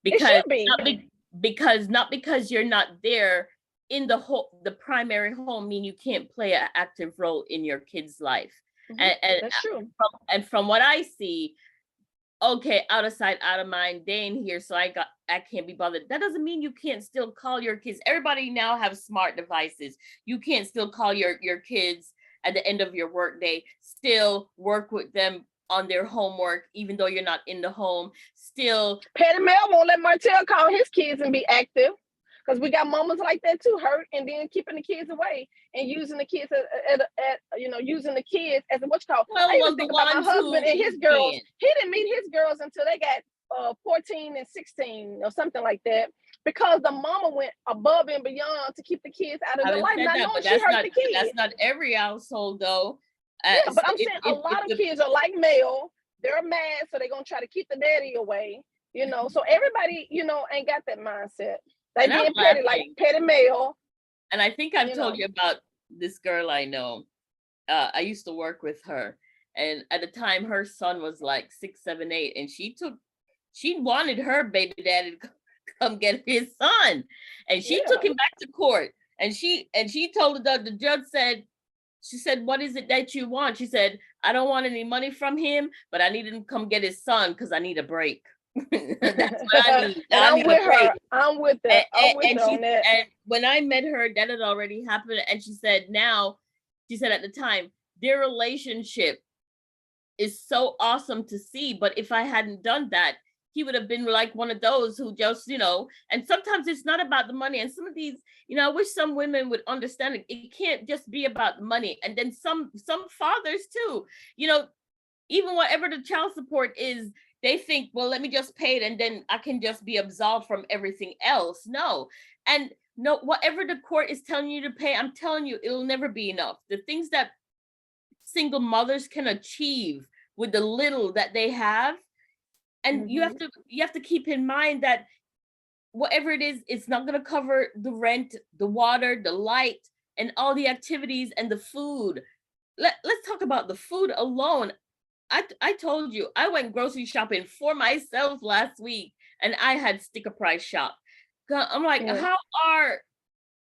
Because not because you're not there in the primary home mean you can't play an active role in your kid's life. And that's true. From what I see, okay, out of sight, out of mind, they ain't here, so I can't be bothered. That doesn't mean you can't still call your kids. Everybody now have smart devices. You can't still call your kids at the end of your work day, still work with them on their homework, even though you're not in the home. Still, Patty Mel won't let Martell call his kids and be active, because we got moments like that too, hurt, and then keeping the kids away and using the kids using the kids as a what you call. I even think about my husband and his girls. He didn't meet his girls until they got 14 and 16 or something like that, because the mama went above and beyond to keep the kids out of their life. Not knowing she hurt the kids. That's not every household though. Yeah, but I'm saying a lot of kids are like Mel. They're mad, so they're gonna try to keep the daddy away. So everybody, ain't got that mindset. They being petty, like Petty Mel. And I think I've told you about this girl I know. I used to work with her, and at the time her son was like 6, 7, 8, and she wanted her baby daddy to come get his son, and she took him back to court, and she told the judge said, she said, what is it that you want? She said, I don't want any money from him, but I need him to come get his son because I need a break. That's what I need. I'm with her. I'm with that. And when I met her, that had already happened. And she said at the time, their relationship is so awesome to see. But if I hadn't done that, he would have been like one of those who just, and sometimes it's not about the money. And some of these, I wish some women would understand it can't just be about the money. And then some fathers too, even whatever the child support is, they think, well, let me just pay it and then I can just be absolved from everything else. No. And no, whatever the court is telling you to pay, I'm telling you, it'll never be enough. The things that single mothers can achieve with the little that they have, and you have to keep in mind that whatever it is, it's not going to cover the rent, the water, the light, and all the activities and the food. Let's talk about the food alone. I told you, I went grocery shopping for myself last week and I had sticker price shock. I'm like, how are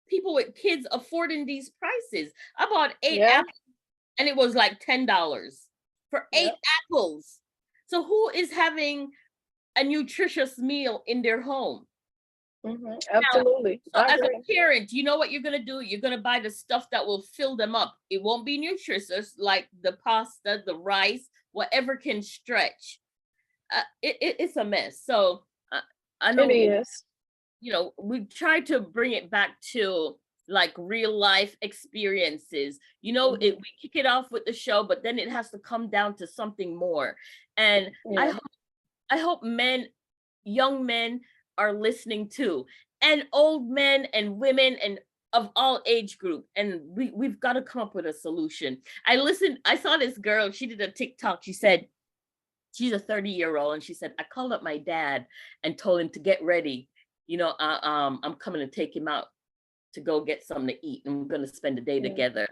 people with kids affording these prices? I bought 8 apples and it was like $10 for 8 apples. So who is having a nutritious meal in their home? Absolutely. Now, so as a parent, you know what you're going to do? You're going to buy the stuff that will fill them up. It won't be nutritious like the pasta, the rice, whatever can stretch. It's a mess. So I know it is. We try to bring it back to like real life experiences. We kick it off with the show, but then it has to come down to something more. And I hope young men are listening too, and old men and women and of all age group. And we've got to come up with a solution. I saw this girl, she did a TikTok. She said, she's a 30-year-old, and she said, I called up my dad and told him to get ready. I'm coming to take him out to go get something to eat, and we're going to spend the day together.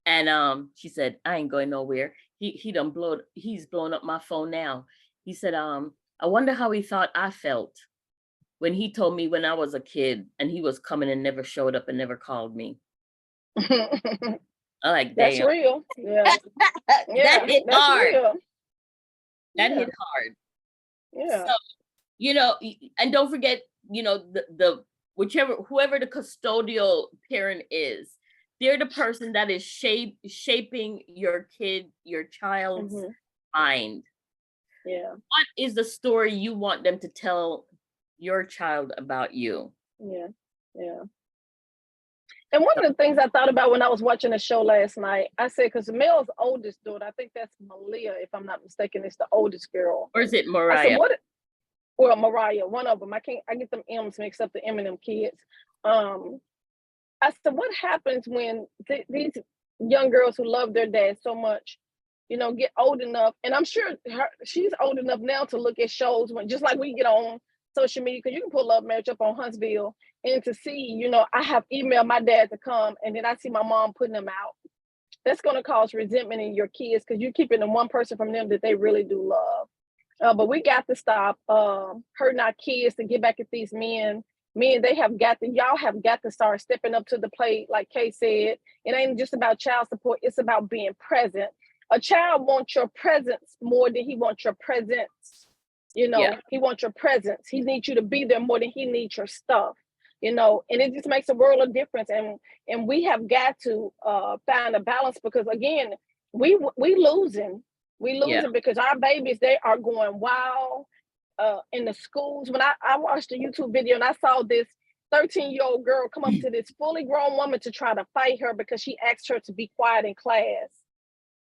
And she said, I ain't going nowhere. He's blowing up my phone now. He said, I wonder how he thought I felt when he told me when I was a kid and he was coming and never showed up and never called me. I like, that's damn. real. Yeah. That hit hard. Real. That hit hard. Yeah. So, and don't forget, the whoever the custodial parent is, they're the person that is shaping your child's mind. Yeah. What is the story you want them to tell your child about you? Yeah. And one of the things I thought about when I was watching the show last night, I said, because Mel's oldest daughter, I think that's Malia, if I'm not mistaken, it's the oldest girl. Or is it Mariah? Well, Mariah, one of them. I get them M's mixed up, the Eminem kids. I said, what happens when these young girls who love their dad so much, get old enough? And I'm sure she's old enough now to look at shows when, just like we get on social media, because you can pull Love Marriage up on Huntsville, and to see, I have emailed my dad to come, and then I see my mom putting them out. That's going to cause resentment in your kids because you're keeping the one person from them that they really do love. But we got to stop hurting our kids to get back at these men. Y'all have got to start stepping up to the plate. Like Kay said, it ain't just about child support. It's about being present. A child wants your presence more than he wants your presence. He wants your presence. He needs you to be there more than he needs your stuff. And it just makes a world of difference. And we have got to find a balance, because again, we losing. We losing because our babies, they are going wild in the schools. When I watched a YouTube video and I saw this 13-year-old girl come up to this fully grown woman to try to fight her because she asked her to be quiet in class.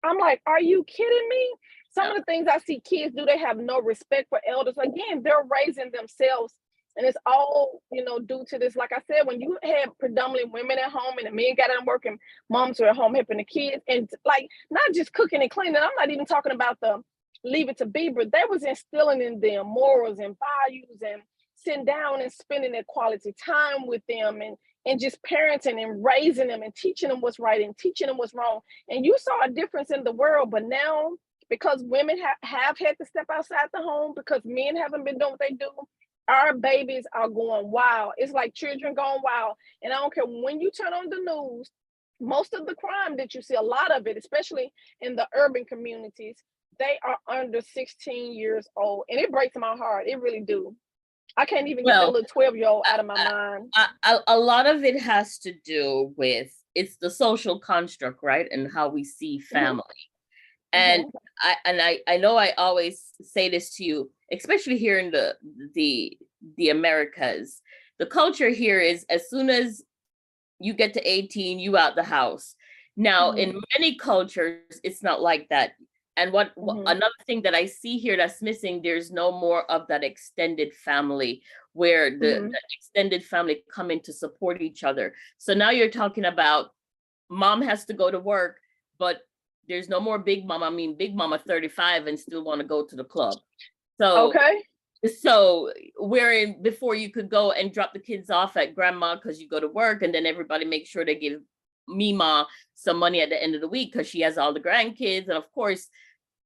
I'm like, are you kidding me? Some of the things I see kids do, they have no respect for elders. Again, they're raising themselves. And it's all, due to this. Like I said, when you had predominantly women at home and the men got out working, moms were at home helping the kids, and like not just cooking and cleaning. I'm not even talking about the leave it to Beaver. They was instilling in them morals and values and sitting down and spending that quality time with them and just parenting and raising them and teaching them what's right and teaching them what's wrong. And you saw a difference in the world. But now, because women have had to step outside the home, because men haven't been doing what they do, our babies are going wild. It's like children going wild. And I don't care when you turn on the news, most of the crime that you see, a lot of it, especially in the urban communities, they are under 16 years old. And it breaks my heart. It really do. I can't even get that little 12-year-old out of my mind. A lot of it has to do with, it's the social construct, right? And how we see family. And I know I always say this to you, especially here in the Americas. The culture here is as soon as you get to 18, you out the house. Now, in many cultures, it's not like that. And another thing that I see here that's missing, there's no more of that extended family where the extended family come in to support each other. So now you're talking about mom has to go to work, but there's no more big mama. I mean, big mama 35 and still want to go to the club. So so wherein before you could go and drop the kids off at grandma because you go to work, and then everybody makes sure they give Mima some money at the end of the week because she has all the grandkids. And of course,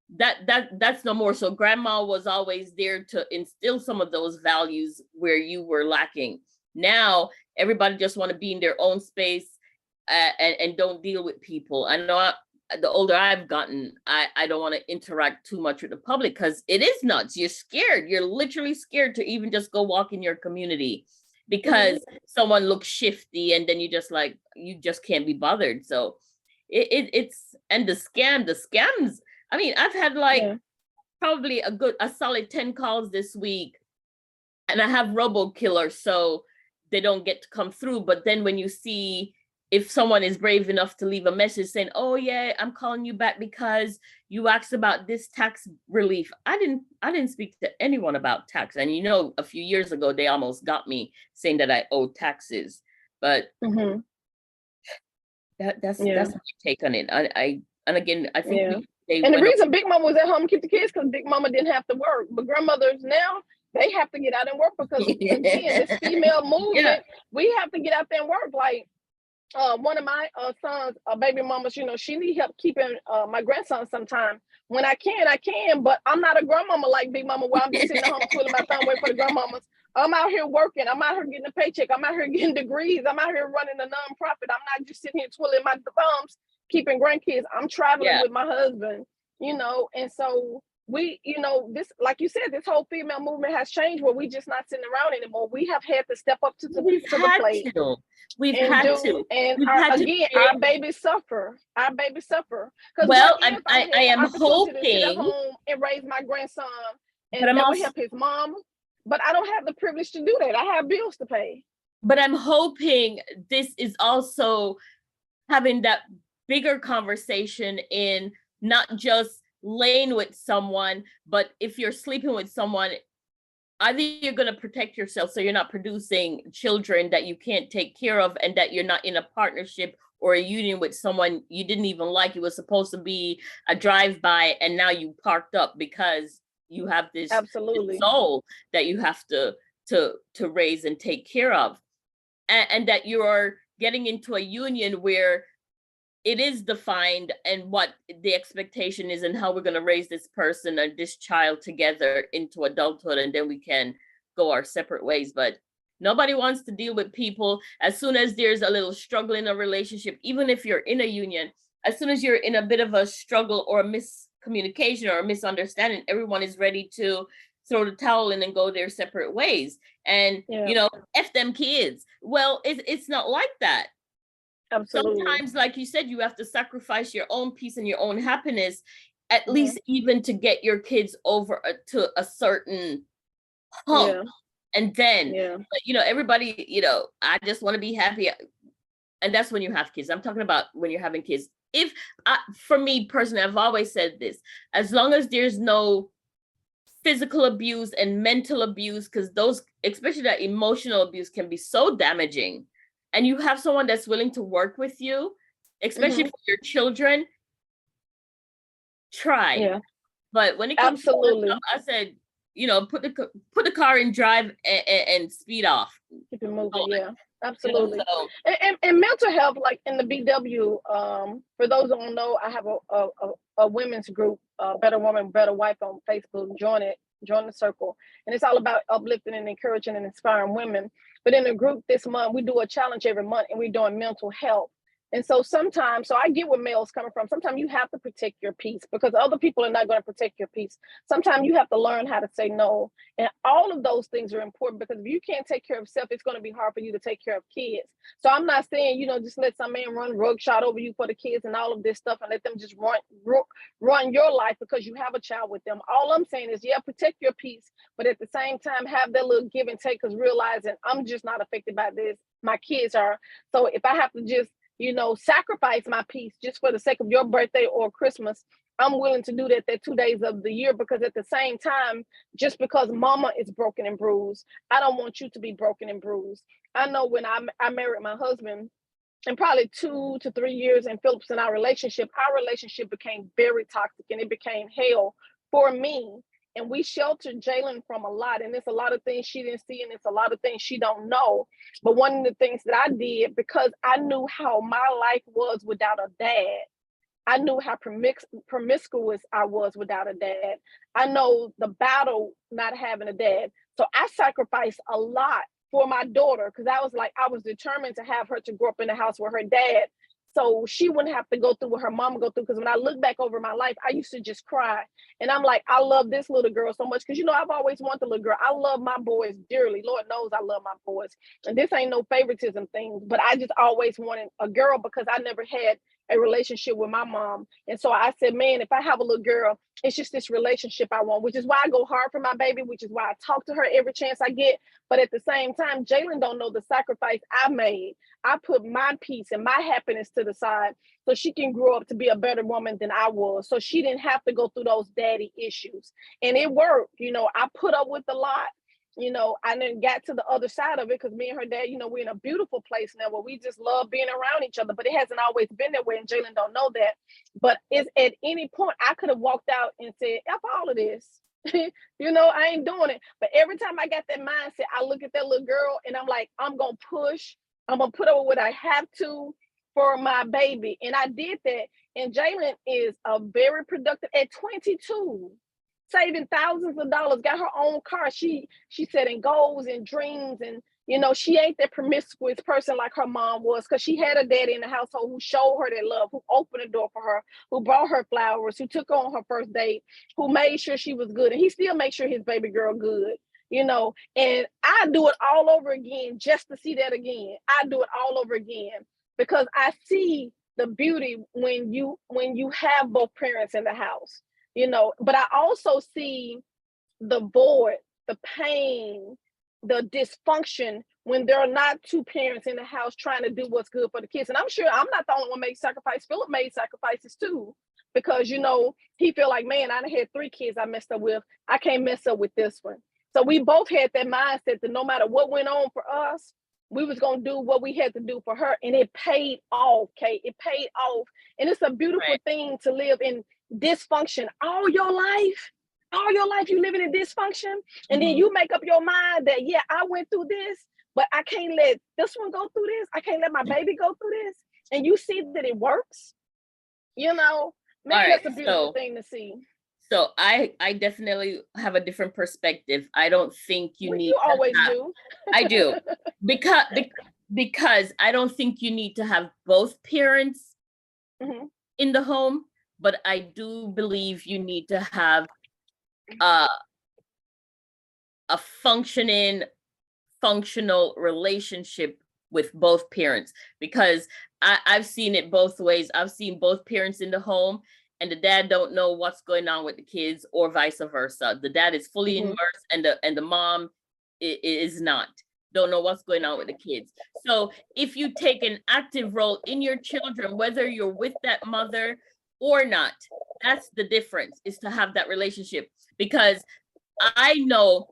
that's no more. So grandma was always there to instill some of those values where you were lacking. Now everybody just want to be in their own space and don't deal with people. I know the older I've gotten, I don't want to interact too much with the public because it is nuts. You're scared. You're literally scared to even just go walk in your community because someone looks shifty, and then you just can't be bothered. So it's and the scams. I mean, I've had probably a solid 10 calls this week, and I have robo killers, so they don't get to come through. But then when you see if someone is brave enough to leave a message saying, oh yeah, I'm calling you back because you asked about this tax relief. I didn't speak to anyone about tax. And a few years ago, they almost got me saying that I owe taxes, but that's my take on it. And again, I think and the reason Big Mama was at home to keep the kids because Big Mama didn't have to work, but grandmothers now, they have to get out and work because again, this female movement, we have to get out there and work. Like, one of my sons, baby mamas, she need help keeping my grandson sometime. When I can, but I'm not a grandmama like Big Mama where I'm just sitting at home twiddling my thumb waiting for the grandmamas. I'm out here working. I'm out here getting a paycheck. I'm out here getting degrees. I'm out here running a nonprofit. I'm not just sitting here twiddling my thumbs, keeping grandkids. I'm traveling with my husband, and so we, this, like you said, this whole female movement has changed where we just not sitting around anymore. We have had to step up to the plate. We've had to. And our babies suffer. Our babies suffer. Well, I am hoping to sit at home and raise my grandson, and that will help his mom. But I don't have the privilege to do that. I have bills to pay. But I'm hoping this is also having that bigger conversation in not just laying with someone, but if you're sleeping with someone, either you're going to protect yourself so you're not producing children that you can't take care of, and that you're not in a partnership or a union with someone you didn't even like. It was supposed to be a drive-by, and now you parked up because you have this soul that you have to raise and take care of, and that you are getting into a union where it is defined and what the expectation is and how we're going to raise this person or this child together into adulthood, and then we can go our separate ways. But nobody wants to deal with people. As soon as there's a little struggle in a relationship, even if you're in a union, as soon as you're in a bit of a struggle or a miscommunication or a misunderstanding, everyone is ready to throw the towel in and go their separate ways. And F them kids. Well, it's not like that. Absolutely. Sometimes, like you said, you have to sacrifice your own peace and your own happiness, at least even to get your kids over to a certain hump. And then, everybody, I just want to be happy. And that's when you have kids. I'm talking about when you're having kids. For me personally, I've always said this, as long as there's no physical abuse and mental abuse, because those, especially that emotional abuse, can be so damaging. And you have someone that's willing to work with you, especially for your children, try. Yeah. But when it comes to stuff, I said, put the car in drive and speed off. Keep it moving, absolutely. And mental health, like in the BW, for those who don't know, I have a women's group, Better Woman, Better Wife on Facebook. Join the circle. And it's all about uplifting and encouraging and inspiring women. But in the group this month, we do a challenge every month, and we're doing mental health. And so sometimes, so I get where Mel's coming from. Sometimes you have to protect your peace because other people are not going to protect your peace. Sometimes you have to learn how to say no. And all of those things are important because if you can't take care of self, it's going to be hard for you to take care of kids. So I'm not saying, just let some man run rugshot over you for the kids and all of this stuff and let them just run your life because you have a child with them. All I'm saying is, yeah, protect your peace, but at the same time, have that little give and take because realizing I'm just not affected by this. My kids are. So if I have to just sacrifice my peace just for the sake of your birthday or Christmas, I'm willing to do that 2 days of the year because at the same time, just because mama is broken and bruised, I don't want you to be broken and bruised. I know when I married my husband, and probably 2 to 3 years in Phillips and our relationship became very toxic and it became hell for me. And we sheltered Jalen from a lot. And there's a lot of things she didn't see, and it's a lot of things she don't know. But one of the things that I did, because I knew how my life was without a dad, I knew how promiscuous I was without a dad. I know the battle not having a dad. So I sacrificed a lot for my daughter because I was determined to have her to grow up in the house with her dad. So she wouldn't have to go through what her mom go through. Because when I look back over my life, I used to just cry. And I'm like, I love this little girl so much. Because, I've always wanted a little girl. I love my boys dearly. Lord knows I love my boys. And this ain't no favoritism thing. But I just always wanted a girl because I never had a relationship with my mom. And so I said, man, if I have a little girl, it's just this relationship I want, which is why I go hard for my baby, which is why I talk to her every chance I get. But at the same time, Jalen don't know the sacrifice I made. I put my peace and my happiness to the side so she can grow up to be a better woman than I was. So she didn't have to go through those daddy issues. And it worked. I put up with a lot. I then got to the other side of it because me and her dad, we're in a beautiful place now where we just love being around each other, but it hasn't always been that way. And Jalen don't know that. But it's at any point I could have walked out and said, F all of this. I ain't doing it. But every time I got that mindset, I look at that little girl and I'm like, I'm going to push. I'm going to put over what I have to for my baby. And I did that. And Jalen is a very productive at 22. Saving thousands of dollars, got her own car. She setting goals and dreams, and she ain't that promiscuous person like her mom was because she had a daddy in the household who showed her that love, who opened the door for her, who brought her flowers, who took her on her first date, who made sure she was good, and he still makes sure his baby girl good. And I do it all over again just to see that again. I do it all over again because I see the beauty when you have both parents in the house. But I also see the void, the pain, the dysfunction when there are not two parents in the house trying to do what's good for the kids. And I'm sure I'm not the only one making sacrifices. Philip made sacrifices too, because, he feel like, man, I had 3 kids I messed up with. I can't mess up with this one. So we both had that mindset that no matter what went on for us, we was going to do what we had to do for her. And it paid off, Kate. It paid off. And it's a beautiful thing to live in dysfunction all your life you living in dysfunction, and then you make up your mind that I went through this, but I can't let this one go through this. I can't let my baby go through this. And you see that it works. Maybe that's a beautiful thing to see. So I definitely have a different perspective. I don't think you need. You always do. I do because I don't think you need to have both parents in the home. But I do believe you need to have a functional relationship with both parents, because I've seen it both ways. I've seen both parents in the home and the dad don't know what's going on with the kids, or vice versa. The dad is fully immersed and the mom is not. Don't know what's going on with the kids. So if you take an active role in your children, whether you're with that mother or not, that's the difference, is to have that relationship. Because I know,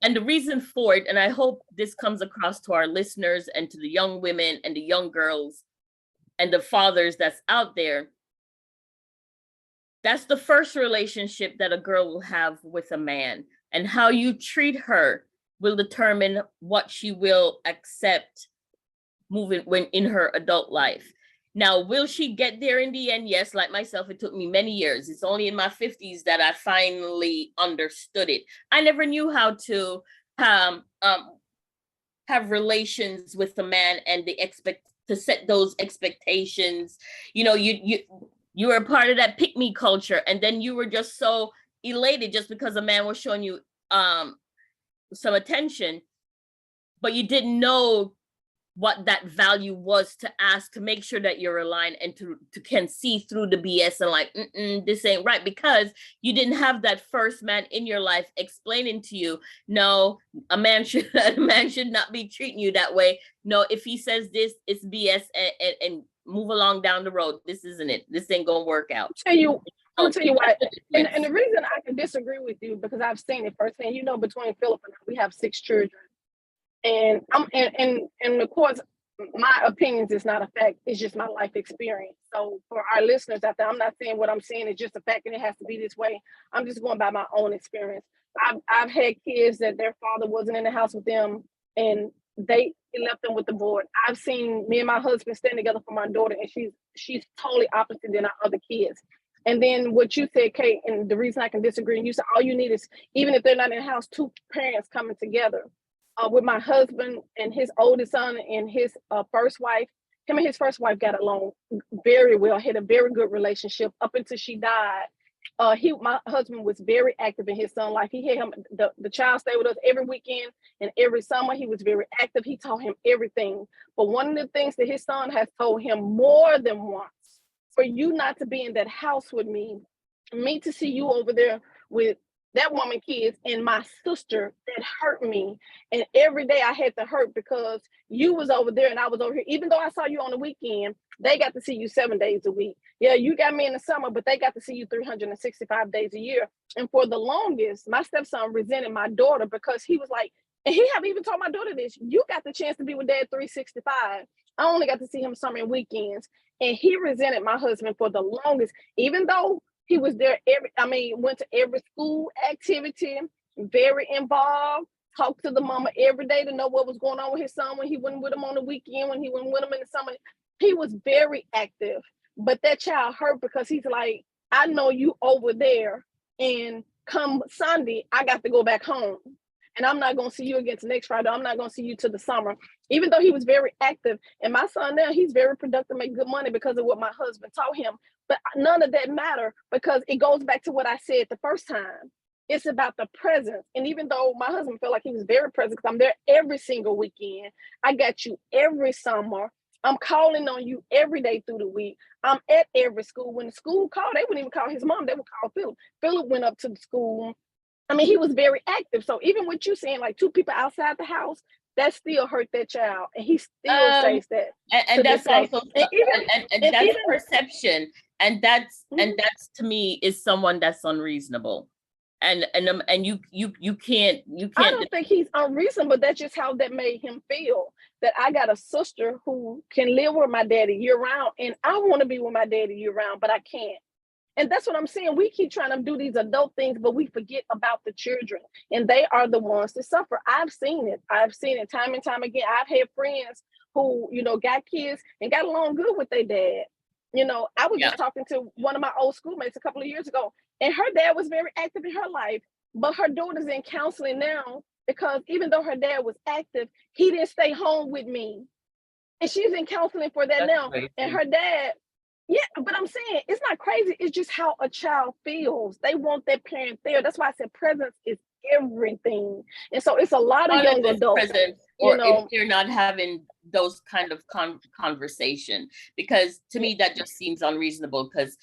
and the reason for it, and I hope this comes across to our listeners and to the young women and the young girls and the fathers that's out there, that's the first relationship that a girl will have with a man. And how you treat her will determine what she will accept moving when in her adult life. Now, will she get there in the end? Yes, like myself, it took me many years. It's only in my 50s that I finally understood it. I never knew how to have relations with a man and to to set those expectations. You know, you were a part of that pick me culture, and then you were just so elated just because a man was showing you some attention, but you didn't know what that value was to ask, to make sure that you're aligned and to can see through the BS and like, this ain't right, because you didn't have that first man in your life explaining to you, no, a man should not be treating you that way. No, if he says this, it's BS, and move along down the road. This isn't it. This ain't gonna work out. I'm gonna tell you why. And the reason I can disagree with you, because I've seen it firsthand. You know, between Philip and I, we have 6 children. And of course, my opinions is not a fact. It's just my life experience. So for our listeners out there, I'm not saying what I'm saying is just a fact and it has to be this way. I'm just going by my own experience. I've had kids that their father wasn't in the house with them, and he left them with the board. I've seen me and my husband stand together for my daughter, and she's totally opposite than our other kids. And then what you said, Kate, and the reason I can disagree, and you said all you need is, even if they're not in the house, 2 parents coming together. With my husband and his oldest son and his first wife, him and his first wife got along very well, had a very good relationship up until she died. My husband was very active in his son's life. He had him, the child stayed with us every weekend and every summer. He was very active. He taught him everything. But one of the things that his son has told him more than once, for you not to be in that house with me to see you over there with that woman kids and my sister, that hurt me. And every day I had to hurt because you was over there and I was over here. Even though I saw you on the weekend, they got to see you 7 days a week. Yeah, you got me in the summer, but they got to see you 365 days a year. And for the longest, my stepson resented my daughter because he was like, and he have even told my daughter this, you got the chance to be with dad 365. I only got to see him summer and weekends. And he resented my husband for the longest, even though he was there went to every school activity, very involved, talked to the mama every day to know what was going on with his son when he went with him on the weekend, when he went with him in the summer. He was very active, but that child hurt because he's like, I know you over there, and come Sunday, I got to go back home. And I'm not going to see you again till next Friday. I'm not going to see you till the summer. Even though he was very active. And my son now, he's very productive, make good money because of what my husband taught him. But none of that matter because it goes back to what I said the first time. It's about the presence. And even though my husband felt like he was very present because I'm there every single weekend, I got you every summer. I'm calling on you every day through the week. I'm at every school. When the school called, they wouldn't even call his mom. They would call Philip. Philip went up to the school. I mean, he was very active. So even with you saying like 2 people outside the house, that still hurt that child. And he still says that. And that's also, and that's perception. And that's to me is someone that's unreasonable. And you can't. I don't think he's unreasonable. That's just how that made him feel. That I got a sister who can live with my daddy year round, and I want to be with my daddy year round, but I can't. And that's what I'm saying. We keep trying to do these adult things, but we forget about the children, and they are the ones that suffer. I've seen it. I've seen it time and time again. I've had friends who, got kids and got along good with their dad. I was just talking to one of my old schoolmates a couple of years ago, and her dad was very active in her life, but her daughter's in counseling now because even though her dad was active, he didn't stay home with me. And she's in counseling for that now. Crazy. And her dad, but I'm saying it's not crazy. It's just how a child feels. They want that parent there. That's why I said presence is everything. And so it's a lot of young adults. Or if you're not having those kind of conversation, because to me that just seems unreasonable because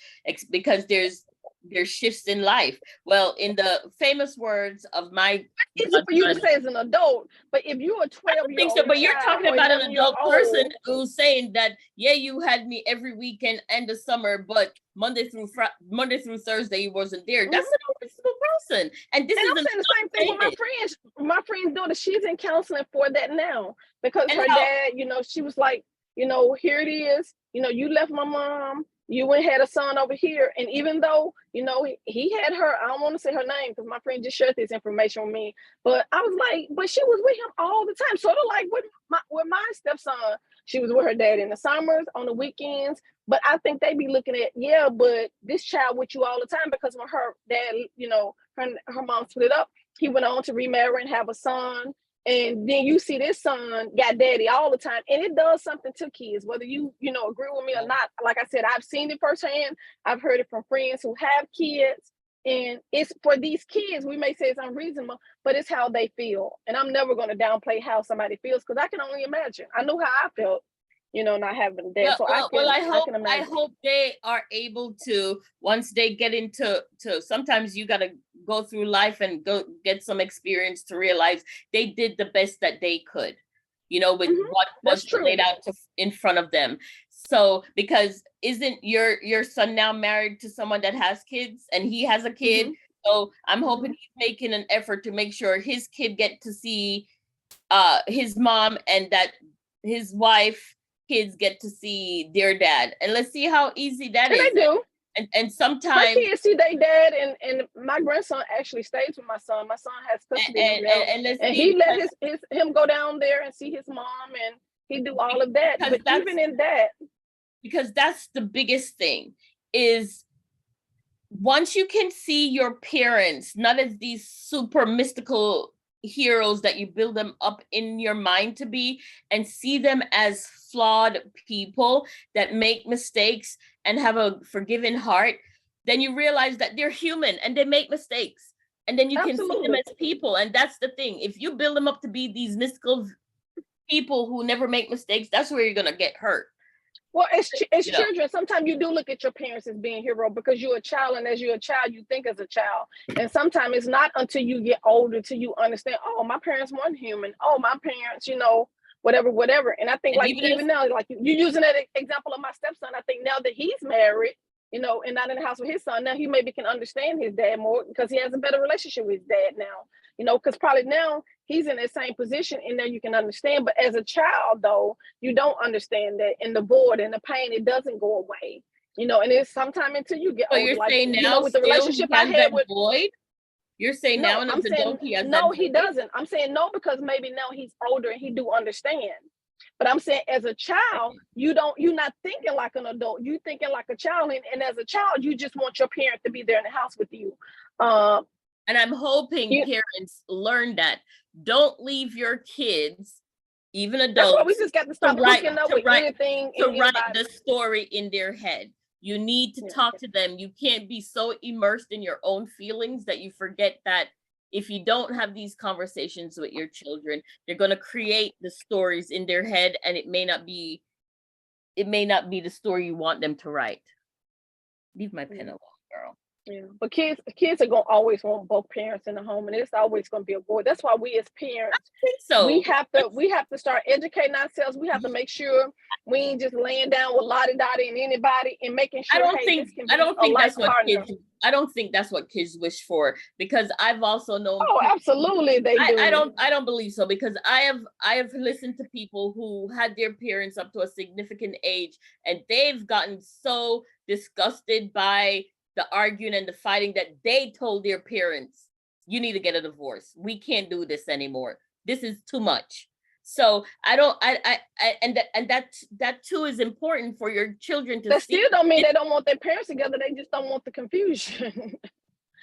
there's shifts in life. Well, in the famous words of my, it's easy for you to say as an adult, but if you're a 12-year-old, so, but you're talking about an adult person who's saying that, you had me every weekend and the summer, but Monday through Thursday you wasn't there. That's an unreasonable person. And I'm saying the same thing with my friends. My friend's daughter, she's in counseling for that now because her dad, she was like, here it is. You left my mom. You went and had a son over here. And even though, he had her, I don't want to say her name because my friend just shared this information with me. But I was like, but she was with him all the time. Sort of like with my stepson, she was with her dad in the summers, on the weekends. But I think they be looking at, but this child with you all the time because when her dad, her mom split up, he went on to remarry and have a son. And then you see this son got daddy all the time, and it does something to kids, whether you agree with me or not. Like I said, I've seen it firsthand. I've heard it from friends who have kids, and it's for these kids. We may say it's unreasonable, but it's how they feel. And I'm never going to downplay how somebody feels, because I can only imagine. I know how I felt, not having a dad. So I can imagine. I hope they are able to, once they get into sometimes you got to go through life and go get some experience to realize they did the best that they could, with what was laid out in front of them. So, because isn't your son now married to someone that has kids, and he has a kid? So I'm hoping he's making an effort to make sure his kid get to see his mom, and that his wife kids get to see their dad. And let's see how easy that is. They do. And sometimes my kids see their dad, and my grandson actually stays with my son. My son has custody of him, and he let him go down there and see his mom, and he do all of that. But even in that, because that's the biggest thing, is once you can see your parents not as these super mystical heroes that you build them up in your mind to be, and see them as flawed people that make mistakes and have a forgiving heart, then you realize that they're human and they make mistakes, and then you can see them as people. And that's the thing, if you build them up to be these mystical people who never make mistakes, that's where you're gonna get hurt. Well, as children, sometimes you do look at your parents as being hero, because you're a child, and as you're a child, you think as a child. And sometimes it's not until you get older till you understand, oh, my parents weren't human. Oh, my parents, whatever. And I think, like, even now, like you using that example of my stepson, I think now that he's married, and not in the house with his son, now he maybe can understand his dad more, because he has a better relationship with his dad now, because probably now he's in that same position, and now you can understand. But as a child, though, you don't understand that, and the void and the pain, it doesn't go away, and it's sometime until you get older. You're like, saying now, with the relationship I had with void? You're saying now, I'm saying no, he doesn't. I'm saying no, because maybe now he's older and he do understand. But I'm saying, as a child, you're not thinking like an adult. You thinking like a child, and as a child, you just want your parent to be there in the house with you. And I'm hoping parents learn that. Don't leave your kids, even adults. That's why we just got to stop hooking up with anything. To write the story in their head. You need to talk to them. You can't be so immersed in your own feelings that you forget that if you don't have these conversations with your children, they're going to create the stories in their head, and it may not be the story you want them to write. Leave my pen alone, girl. Yeah, but kids are gonna always want both parents in the home, and it's always gonna be a void. That's why we as parents, we have to start educating ourselves. We have to make sure we ain't just laying down with lottie dottie and anybody, and making sure. I don't think that's what kids wish for, because I've also known. Oh, absolutely, they do. I don't believe so, because I have listened to people who had their parents up to a significant age, and they've gotten so disgusted by the arguing and the fighting that they told their parents, you need to get a divorce. We can't do this anymore. This is too much. So that too is important for your children to see. That still don't mean they don't want their parents together. They just don't want the confusion.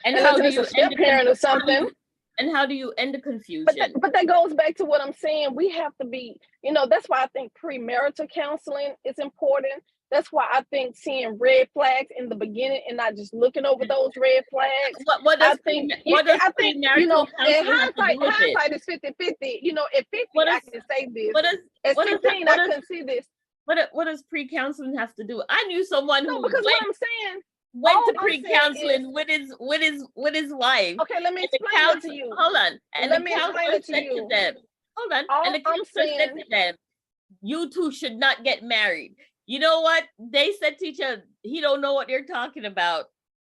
And how do you end the parent or something? And how do you end the confusion? But that goes back to what I'm saying. We have to be, that's why I think premarital counseling is important. That's why I think seeing red flags in the beginning and not just looking over those red flags. I think in hindsight is 50-50. At 50, I can say this. At 16, I couldn't see this. What does pre-counseling have to do? I knew someone who because what I'm saying went to pre-counseling with his wife. Okay, let me explain it to you. Hold on. And let me explain it to you. Hold on. And the counselor said to them, you two should not get married. You know what? They said to each other, he don't know what they're talking about.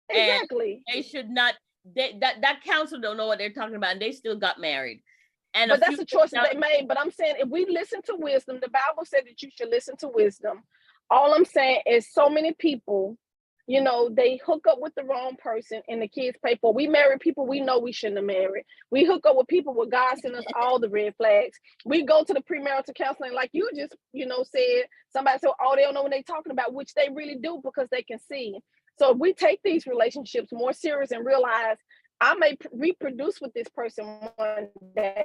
Exactly. And they should not, that counselor don't know what they're talking about, and they still got married. But that's a choice that they made. But I'm saying, if we listen to wisdom, the Bible said that you should listen to wisdom. All I'm saying is, so many people, they hook up with the wrong person and the kids pay for. We marry people we know we shouldn't have married. We hook up with people where God sent us all the red flags. We go to the premarital counseling, like you just, said. Somebody said, oh, they don't know what they're talking about, which they really do, because they can see. So if we take these relationships more serious and realize I may reproduce with this person one day.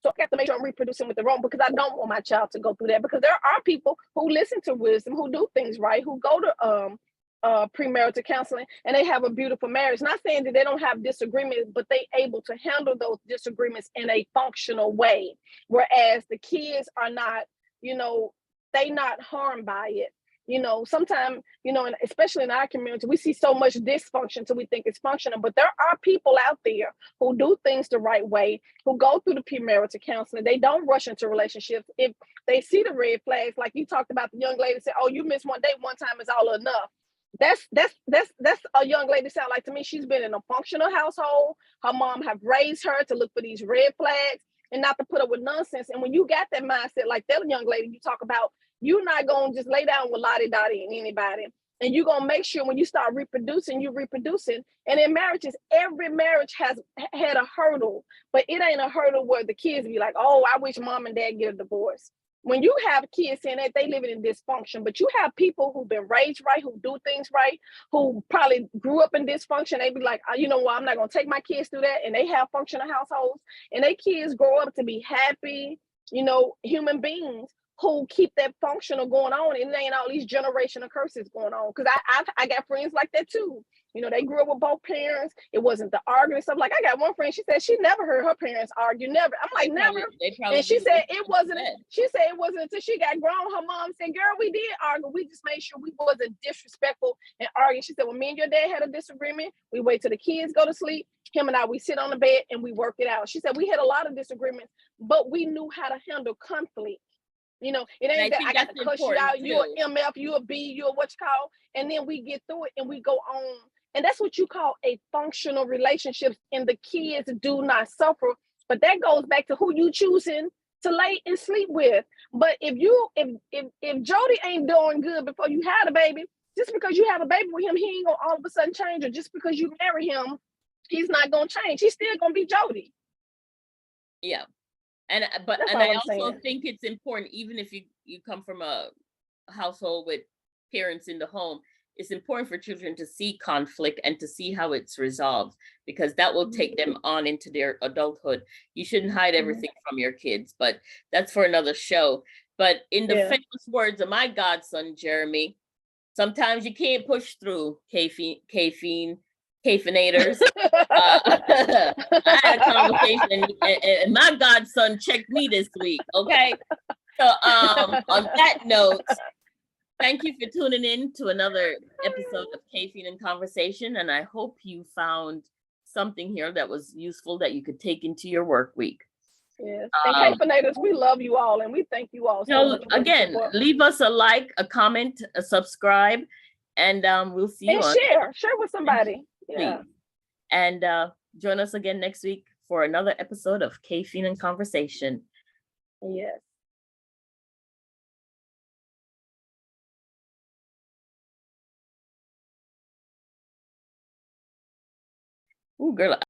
So I have to make sure I'm reproducing with the wrong, because I don't want my child to go through that. Because there are people who listen to wisdom, who do things right, who go to premarital counseling, and they have a beautiful marriage. Not saying that they don't have disagreements, but they able to handle those disagreements in a functional way. Whereas the kids are not, they not harmed by it. Sometimes, and especially in our community, we see so much dysfunction till we think it's functional. But there are people out there who do things the right way, who go through the premarital counseling. They don't rush into relationships. If they see the red flags, like you talked about, the young lady said, "Oh, you missed one date one time is all enough." That's a young lady sound like to me. She's been in a functional household. Her mom have raised her to look for these red flags and not to put up with nonsense. And when you got that mindset, like that young lady you talk about, you're not going to just lay down with lottie dottie and anybody. And you're going to make sure when you start reproducing, you're reproducing. And in marriages, every marriage has had a hurdle, but it ain't a hurdle where the kids be like, "Oh, I wish mom and dad get a divorce." When you have kids saying that, they living in dysfunction, but you have people who've been raised right, who do things right, who probably grew up in dysfunction. They be like, "You know what, I'm not going to take my kids through that." And they have functional households, and their kids grow up to be happy, human beings who keep that functional going on, and there ain't all these generational curses going on. Because I got friends like that too. They grew up with both parents. It wasn't the arguing stuff. Like I got one friend, she said she never heard her parents argue, never. I'm like, never. And she said it wasn't. She said it wasn't until she got grown. Her mom said, "Girl, we did argue. We just made sure we wasn't disrespectful and arguing." She said, "When me and your dad had a disagreement, we wait till the kids go to sleep. Him and I, we sit on the bed and we work it out." She said we had a lot of disagreements, but we knew how to handle conflict. It ain't that I got to cuss you out. You're an MF, you're a B, you're what you call, and then we get through it and we go on. And that's what you call a functional relationship. And the kids do not suffer. But that goes back to who you choosing to lay and sleep with. But if Jody ain't doing good before you had a baby, just because you have a baby with him, he ain't gonna all of a sudden change. Or just because you marry him, he's not gonna change. He's still gonna be Jody. Yeah. And I also think it's important, even if you come from a household with parents in the home, it's important for children to see conflict and to see how it's resolved, because that will take them on into their adulthood. You shouldn't hide everything from your kids, but that's for another show. But in the famous words of my godson, Jeremy, sometimes you can't push through, caffeinators. I had a conversation and my godson checked me this week. Okay. So on that note, thank you for tuning in to another episode of Caffeine and Conversation. And I hope you found something here that was useful that you could take into your work week. Yes. And caffeinators, we love you all and we thank you all so much. Again, leave us a like, a comment, a subscribe, and we'll see you. And share with somebody. Yeah. And join us again next week for another episode of Caffeine and Conversation. Yes. Ooh, girl.